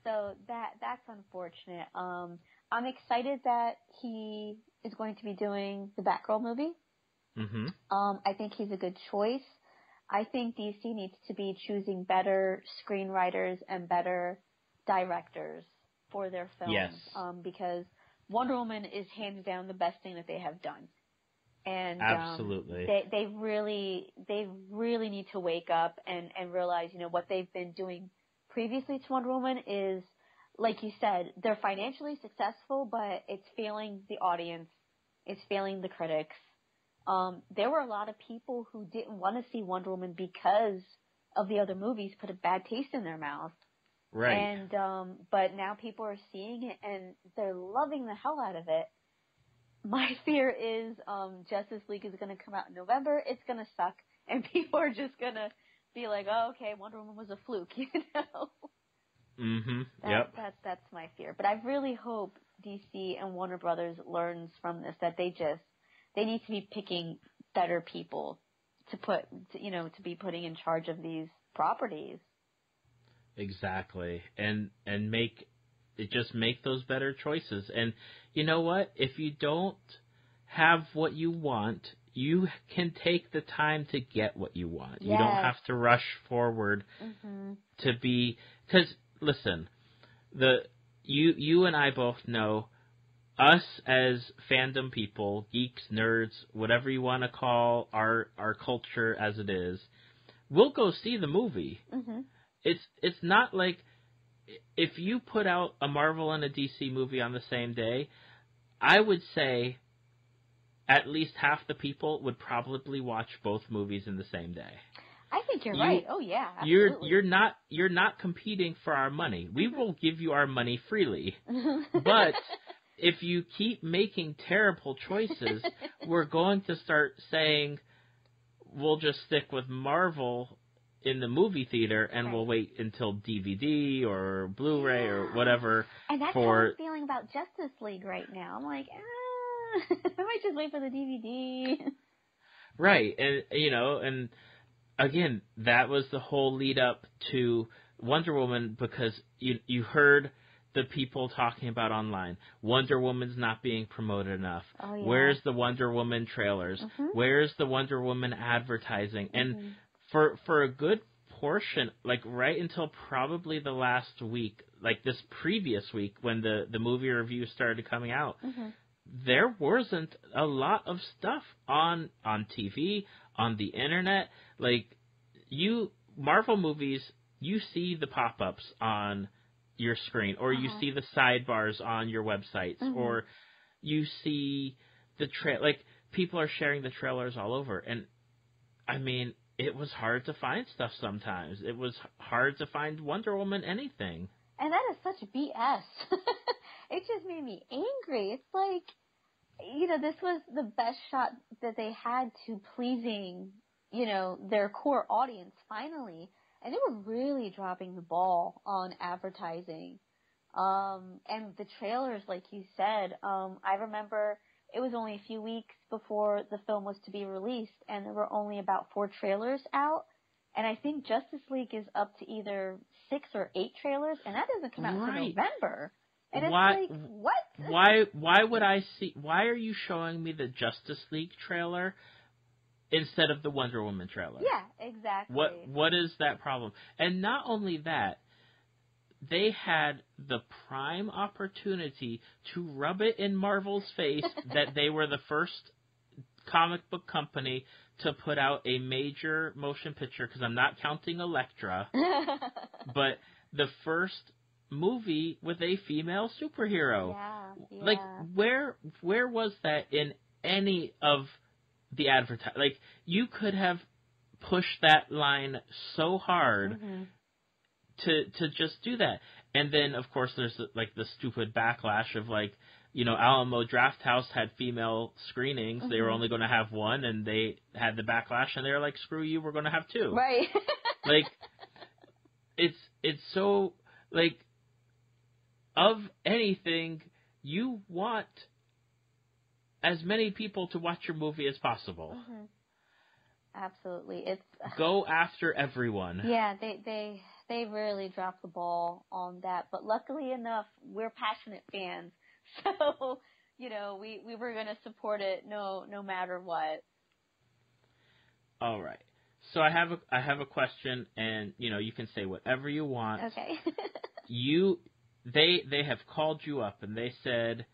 Speaker 3: that's unfortunate. I'm excited that he is going to be doing the Batgirl movie. I think he's a good choice. I think DC needs to be choosing better screenwriters and better directors for their films.
Speaker 2: Yes.
Speaker 3: Because Wonder Woman is hands down the best thing that they have done. And
Speaker 2: absolutely,
Speaker 3: they really need to wake up and realize, what they've been doing previously to Wonder Woman is, like you said, they're financially successful, but it's failing the audience, it's failing the critics. There were a lot of people who didn't want to see Wonder Woman because of the other movies, put a bad taste in their mouth.
Speaker 2: Right.
Speaker 3: And but now people are seeing it and they're loving the hell out of it. My fear is Justice League is going to come out in November. It's going to suck, and people are just going to be like, "Oh, okay, Wonder Woman was a fluke,"
Speaker 2: Yep.
Speaker 3: That's my fear. But I really hope DC and Warner Brothers learns from this that they need to be picking better people to be putting in charge of these properties.
Speaker 2: Exactly. And make those better choices. And you know what? If you don't have what you want, you can take the time to get what you want.
Speaker 3: Yes.
Speaker 2: You don't have to rush forward to be, because listen, you and I both know, us as fandom people, geeks, nerds, whatever you want to call our culture as it is, we'll go see the movie. It's not like if you put out a Marvel and a DC movie on the same day, I would say at least half the people would probably watch both movies in the same day.
Speaker 3: I think you're right. Oh yeah, absolutely.
Speaker 2: You're not competing for our money. We will give you our money freely. But if you keep making terrible choices, we're going to start saying we'll just stick with Marvel in the movie theater, and we'll wait until DVD or Blu-ray or whatever.
Speaker 3: And that's how I'm feeling about Justice League right now. I'm like, I might just wait for the DVD.
Speaker 2: Right, and and again, that was the whole lead up to Wonder Woman, because you heard the people talking about online. Wonder Woman's not being promoted enough.
Speaker 3: Oh, yeah.
Speaker 2: Where's the Wonder Woman trailers? Where's the Wonder Woman advertising? And for a good portion, like right until probably the last week, like this previous week when the movie reviews started coming out, there wasn't a lot of stuff on TV, on the internet. Like, Marvel movies, you see the pop-ups on your screen, or you see the sidebars on your websites, or you see the like people are sharing the trailers all over. And I mean, it was hard to find stuff sometimes. It was hard to find Wonder Woman anything.
Speaker 3: And that is such BS. It just made me angry. It's like, this was the best shot that they had to pleasing, their core audience finally. And they were really dropping the ball on advertising. And the trailers, like you said, I remember it was only a few weeks before the film was to be released, and there were only about 4 trailers out. And I think Justice League is up to either 6 or 8 trailers, and that doesn't come out until November. And it's like, what?
Speaker 2: Why are you showing me the Justice League trailer instead of the Wonder Woman trailer?
Speaker 3: Yeah, exactly.
Speaker 2: What is that problem? And not only that, they had the prime opportunity to rub it in Marvel's face that they were the first comic book company to put out a major motion picture, because I'm not counting Elektra, but the first movie with a female superhero.
Speaker 3: Yeah.
Speaker 2: Like, where was that in any of the advertising? Like, you could have pushed that line so hard to just do that. And then, of course, there's like the stupid backlash of like, Alamo Drafthouse had female screenings. They were only going to have one, and they had the backlash, and they were like, screw you, we're going to have 2.
Speaker 3: Right.
Speaker 2: Like, it's so, like, of anything, you want as many people to watch your movie as possible.
Speaker 3: Absolutely. It's
Speaker 2: go after everyone.
Speaker 3: Yeah, they really dropped the ball on that. But luckily enough, we're passionate fans. So, we were going to support it no matter what.
Speaker 2: All right. So I have a question, and you can say whatever you want.
Speaker 3: Okay.
Speaker 2: They have called you up and they said,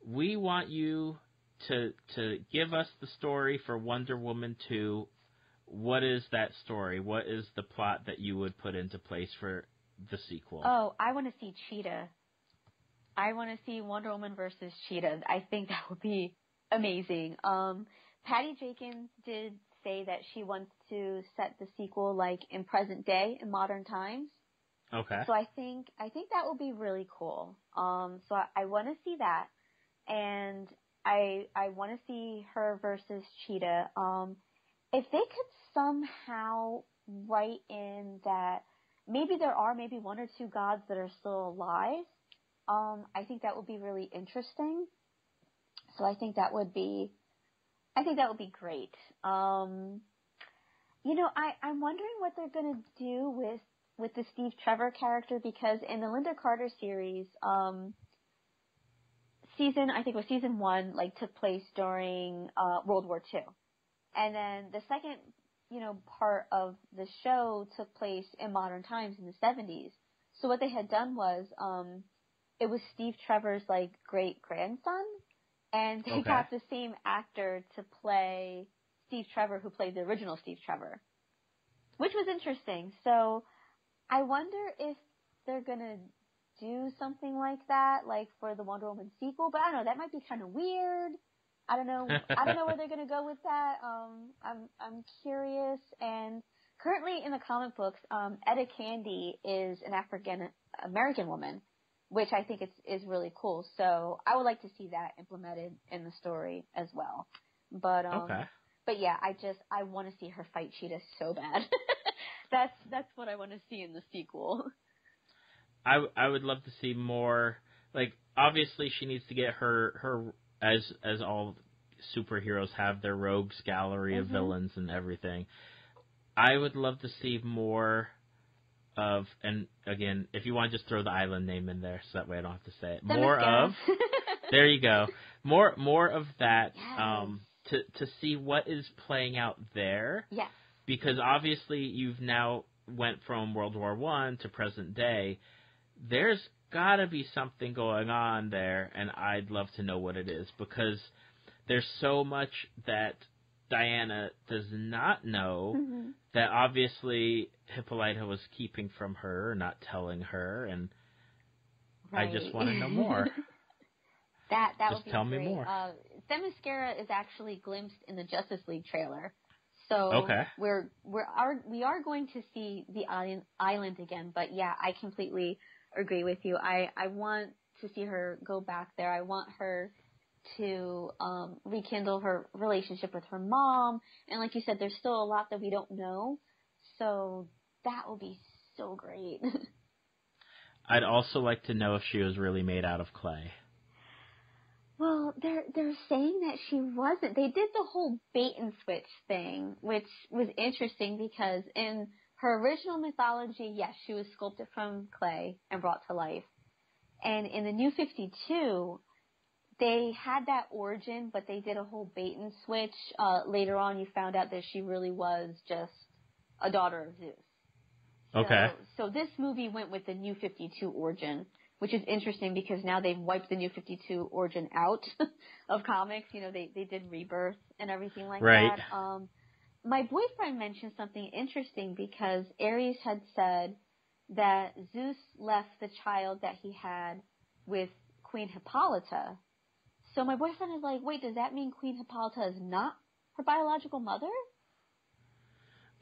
Speaker 2: we want you to give us the story for Wonder Woman 2. What is that story? What is the plot that you would put into place for the sequel?
Speaker 3: Oh, I want to see Cheetah. I want to see Wonder Woman versus Cheetah. I think that would be amazing. Patty Jenkins did say that she wants to set the sequel like in present day, in modern times.
Speaker 2: Okay.
Speaker 3: So I think that would be really cool. So I want to see that, and I want to see her versus Cheetah. If they could somehow write in that maybe there are maybe 1 or 2 gods that are still alive, I think that would be really interesting. So I think that would be great. I'm wondering what they're going to do with with the Steve Trevor character, because in the Linda Carter series, season 1, like, took place during World War II. And then the second, part of the show took place in modern times in the 70s. So what they had done was, it was Steve Trevor's, like, great-grandson, and they got the same actor to play Steve Trevor, who played the original Steve Trevor, which was interesting. So I wonder if they're going to do something like that, like for the Wonder Woman sequel, but I don't know, that might be kind of weird. I don't know where they're going to go with that. I'm curious. And currently in the comic books, Etta Candy is an African American woman, which I think is really cool. So I would like to see that implemented in the story as well. But but yeah, I want to see her fight Cheetah so bad. That's what I want to see in the sequel.
Speaker 2: I would love to see more. Like, obviously she needs to get her as all superheroes have their rogues gallery of villains and everything. I would love to see more of, and again, if you want to just throw the island name in there so that way I don't have to say it. More of, there you go. More of that, to see what is playing out there.
Speaker 3: Yes.
Speaker 2: Because obviously you've now went from World War I to present day. There's got to be something going on there, and I'd love to know what it is, because there's so much that Diana does not know that obviously Hippolyta was keeping from her, not telling her, and I just want to know more.
Speaker 3: that
Speaker 2: just
Speaker 3: would be
Speaker 2: tell
Speaker 3: great.
Speaker 2: me more.
Speaker 3: Themyscira is actually glimpsed in the Justice League trailer. So we are going to see the island again, but yeah, I completely agree with you. I want to see her go back there. I want her to rekindle her relationship with her mom, and like you said, there's still a lot that we don't know, so that will be so great.
Speaker 2: I'd also like to know if she was really made out of clay.
Speaker 3: Well, they're saying that she wasn't. They did the whole bait and switch thing, which was interesting because in her original mythology, yes, she was sculpted from clay and brought to life. And in the New 52, they had that origin, but they did a whole bait and switch. Later on, you found out that she really was just a daughter of Zeus.
Speaker 2: Okay.
Speaker 3: So this movie went with the New 52 origin, which is interesting because now they've wiped the New 52 origin out of comics. They did Rebirth and everything like that. My boyfriend mentioned something interesting because Ares had said that Zeus left the child that he had with Queen Hippolyta. So my boyfriend is like, wait, does that mean Queen Hippolyta is not her biological mother?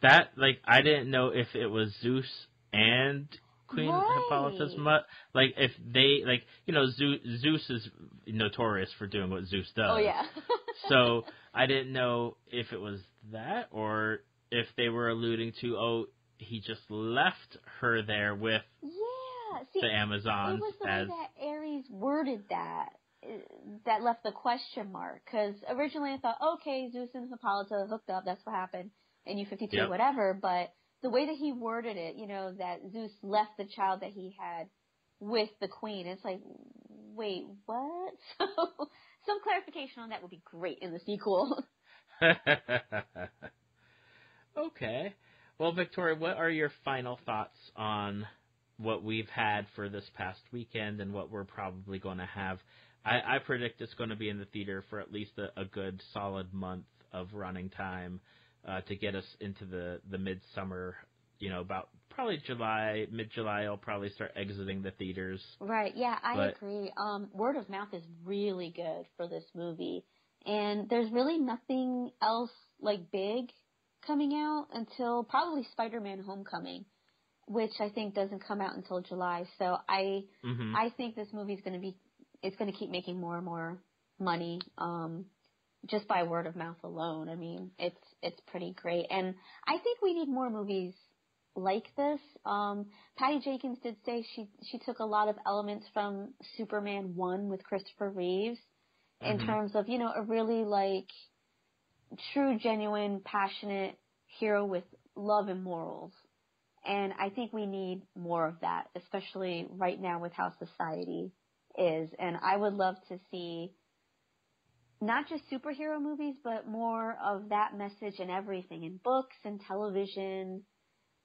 Speaker 2: That, I didn't know if it was Zeus and Queen Hippolyta's mother. Like, if they, Zeus is notorious for doing what Zeus does.
Speaker 3: Oh, yeah.
Speaker 2: So I didn't know if it was that or if they were alluding to, he just left her there with the Amazons.
Speaker 3: It was the way that Ares worded that left the question mark. Because originally I thought, okay, Zeus and Hippolyta hooked up, that's what happened in U-52, whatever. But the way that he worded it, that Zeus left the child that he had with the queen, it's like, wait, what? So some clarification on that would be great in the sequel.
Speaker 2: Okay. Well, Victoria, what are your final thoughts on what we've had for this past weekend and what we're probably going to have? I predict it's going to be in the theater for at least a good solid month of running time to get us into the midsummer, about probably July, mid-July, I'll probably start exiting the theaters.
Speaker 3: Right, yeah, I agree. Word of mouth is really good for this movie. And there's really nothing else, big coming out until probably Spider-Man Homecoming, which I think doesn't come out until July. So I think this movie's it's going to keep making more and more money, just by word of mouth alone. I mean, it's pretty great. And I think we need more movies like this. Patty Jenkins did say she took a lot of elements from Superman 1 with Christopher Reeves in terms of, a really true, genuine, passionate hero with love and morals. And I think we need more of that, especially right now with how society is. And I would love to see not just superhero movies, but more of that message in everything, in books and television,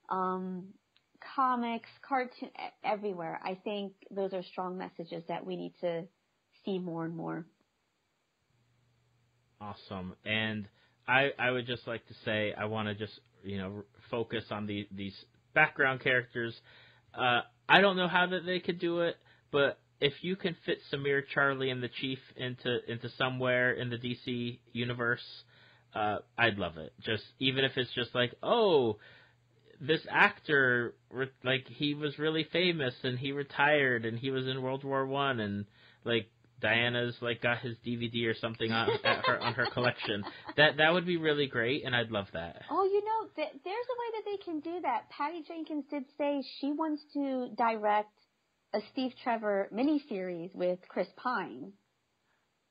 Speaker 3: comics, cartoon, everywhere. I think those are strong messages that we need to see more and more.
Speaker 2: Awesome. And I would just like to say, I want to just, focus on these background characters. I don't know how that they could do it, but if you can fit Samir, Charlie, and the Chief into somewhere in the DC universe, I'd love it. Just even if it's just like, oh, this actor, like, he was really famous and he retired and he was in World War I, and like Diana's like got his DVD or something on her collection. That would be really great, and I'd love that.
Speaker 3: Oh, there's a way that they can do that. Patty Jenkins did say she wants to direct a Steve Trevor miniseries with Chris Pine.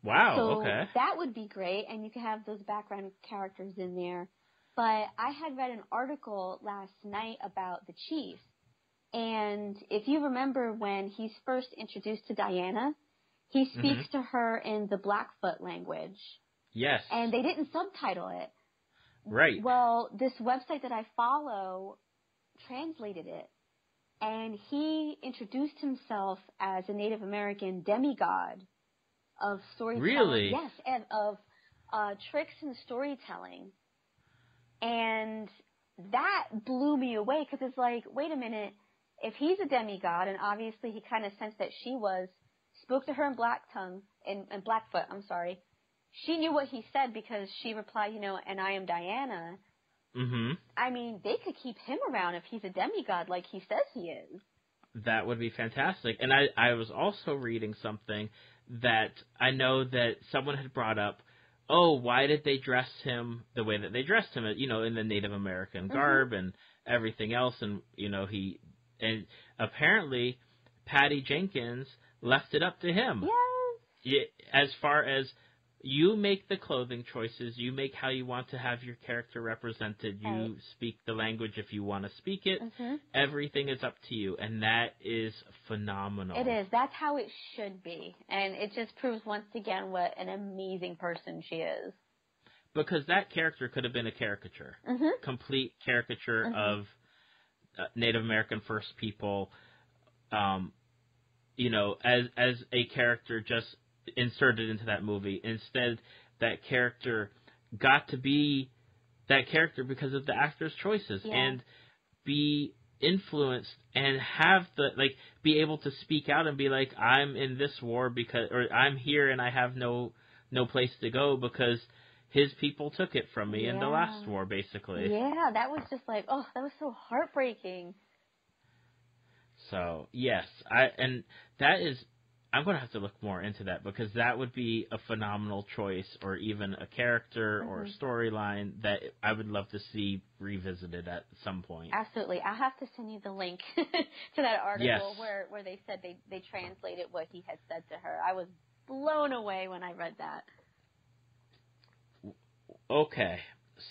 Speaker 2: Wow,
Speaker 3: so
Speaker 2: okay.
Speaker 3: That would be great, and you could have those background characters in there. But I had read an article last night about the Chief, and if you remember when he's first introduced to Diana, he speaks to her in the Blackfoot language.
Speaker 2: Yes.
Speaker 3: And they didn't subtitle it.
Speaker 2: Right.
Speaker 3: Well, this website that I follow translated it. And he introduced himself as a Native American demigod of storytelling.
Speaker 2: Really?
Speaker 3: Yes, and of tricks and storytelling. And that blew me away because it's like, wait a minute, if he's a demigod, and obviously he kind of sensed that she was, spoke to her in Blackfoot, she knew what he said because she replied, and I am Diana.
Speaker 2: Mm-hmm.
Speaker 3: I mean, they could keep him around if he's a demigod like he says he is.
Speaker 2: That would be fantastic. And I was also reading something that I know that someone had brought up, why did they dress him the way that they dressed him, in the Native American garb and everything else, and, and apparently Patty Jenkins left it up to him.
Speaker 3: Yes.
Speaker 2: As far as you make the clothing choices, you make how you want to have your character represented, you speak the language if you want to speak it, everything is up to you, and that is phenomenal.
Speaker 3: It is. That's how it should be, and it just proves once again what an amazing person she is.
Speaker 2: Because that character could have been a caricature, complete caricature of Native American First People, as a character just inserted into that movie. Instead, that character got to be that character because of the actor's choices and be influenced and have be able to speak out and be like, I'm in this war or I'm here and I have no place to go because his people took it from me in the last war, basically.
Speaker 3: Yeah, that was just like, that was so heartbreaking.
Speaker 2: So, yes, I'm going to have to look more into that because that would be a phenomenal choice, or even a character or a storyline that I would love to see revisited at some point.
Speaker 3: Absolutely. I'll have to send you the link to that article where they said they translated what he had said to her. I was blown away when I read that.
Speaker 2: Okay.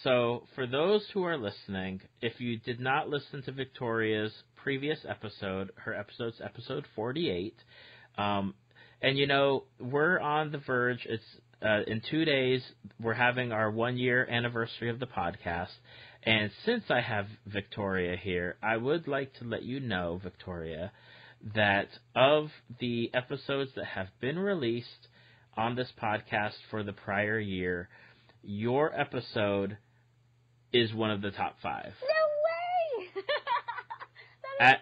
Speaker 2: So, for those who are listening, if you did not listen to Victoria's previous episode, her episode's episode 48, and we're on the verge. It's in 2 days, we're having our 1-year anniversary of the podcast. And since I have Victoria here, I would like to let you know, Victoria, that of the episodes that have been released on this podcast for the prior year, your episode is one of the top 5.
Speaker 3: No way!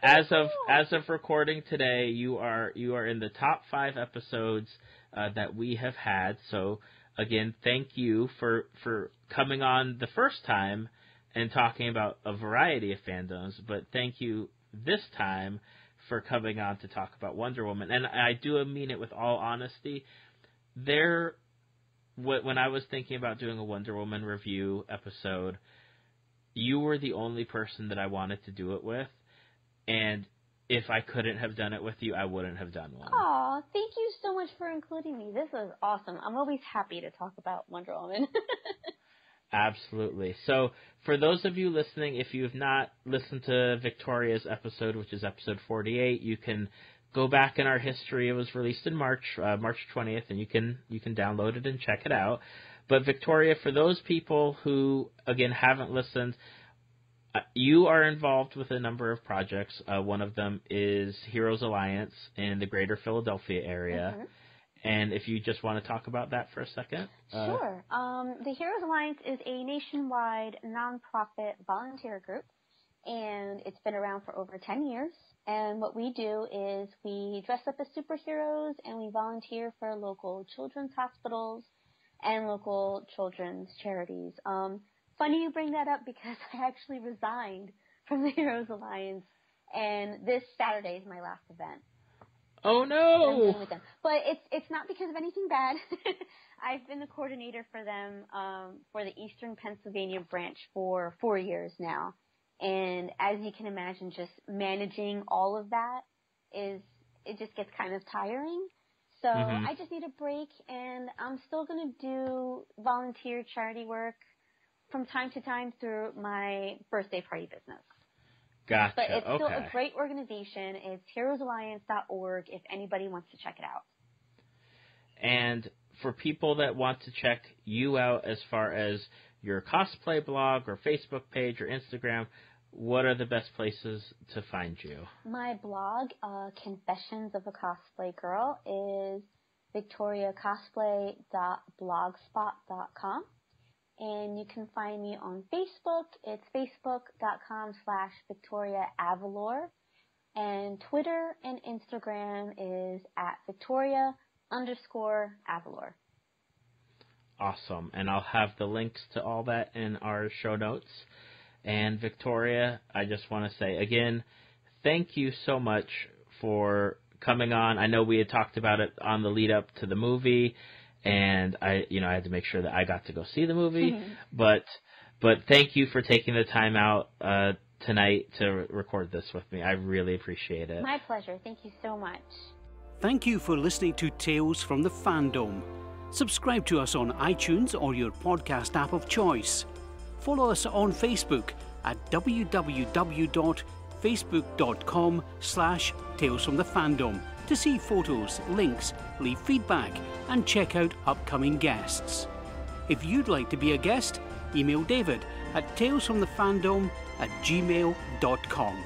Speaker 2: As of recording today, you are in the top 5 episodes that we have had. So again, thank you for coming on the first time and talking about a variety of fandoms. But thank you this time for coming on to talk about Wonder Woman. And I do mean it with all honesty. When I was thinking about doing a Wonder Woman review episode, you were the only person that I wanted to do it with. And if I couldn't have done it with you, I wouldn't have done one.
Speaker 3: Aw, thank you so much for including me. This was awesome. I'm always happy to talk about Wonder Woman.
Speaker 2: Absolutely. So for those of you listening, if you have not listened to Victoria's episode, which is episode 48, you can go back in our history. It was released in March 20th, and you can download it and check it out. But Victoria, for those people who, again, haven't listened, you are involved with a number of projects. One of them is Heroes Alliance in the greater Philadelphia area.
Speaker 3: Mm-hmm.
Speaker 2: And if you just want to talk about that for a second.
Speaker 3: Sure. The Heroes Alliance is a nationwide nonprofit volunteer group, and it's been around for over 10 years. And what we do is we dress up as superheroes, and we volunteer for local children's hospitals and local children's charities. Funny you bring that up because I actually resigned from the Heroes Alliance, and this Saturday is my last event.
Speaker 2: Oh no!
Speaker 3: With them. But it's not because of anything bad. I've been the coordinator for them for the Eastern Pennsylvania branch for 4 years now. And as you can imagine, just managing all of that it just gets kind of tiring. So I just need a break, and I'm still going to do volunteer charity work from time to time through my birthday party business.
Speaker 2: Gotcha.
Speaker 3: But it's still a great organization. It's heroesalliance.org if anybody wants to check it out.
Speaker 2: And for people that want to check you out as far as your cosplay blog or Facebook page or Instagram, what are the best places to find you? My
Speaker 3: blog, Confessions of a Cosplay Girl, is victoriacosplay.blogspot.com. And you can find me on Facebook. It's facebook.com/Victoria Avalor. And Twitter and Instagram is at Victoria_Avalor.
Speaker 2: Awesome. And I'll have the links to all that in our show notes. And Victoria, I just want to say again, thank you so much for coming on. I know we had talked about it on the lead up to the movie, and I had to make sure that I got to go see the movie. But thank you for taking the time out tonight to record this with me. I really appreciate it.
Speaker 3: My pleasure. Thank you so much.
Speaker 1: Thank you for listening to Tales from the Fandom. Subscribe to us on iTunes or your podcast app of choice. Follow us on Facebook at www.facebook.com/talesfromthefandom to see photos, links, leave feedback, and check out upcoming guests. If you'd like to be a guest, email David at talesfromthefandom@gmail.com.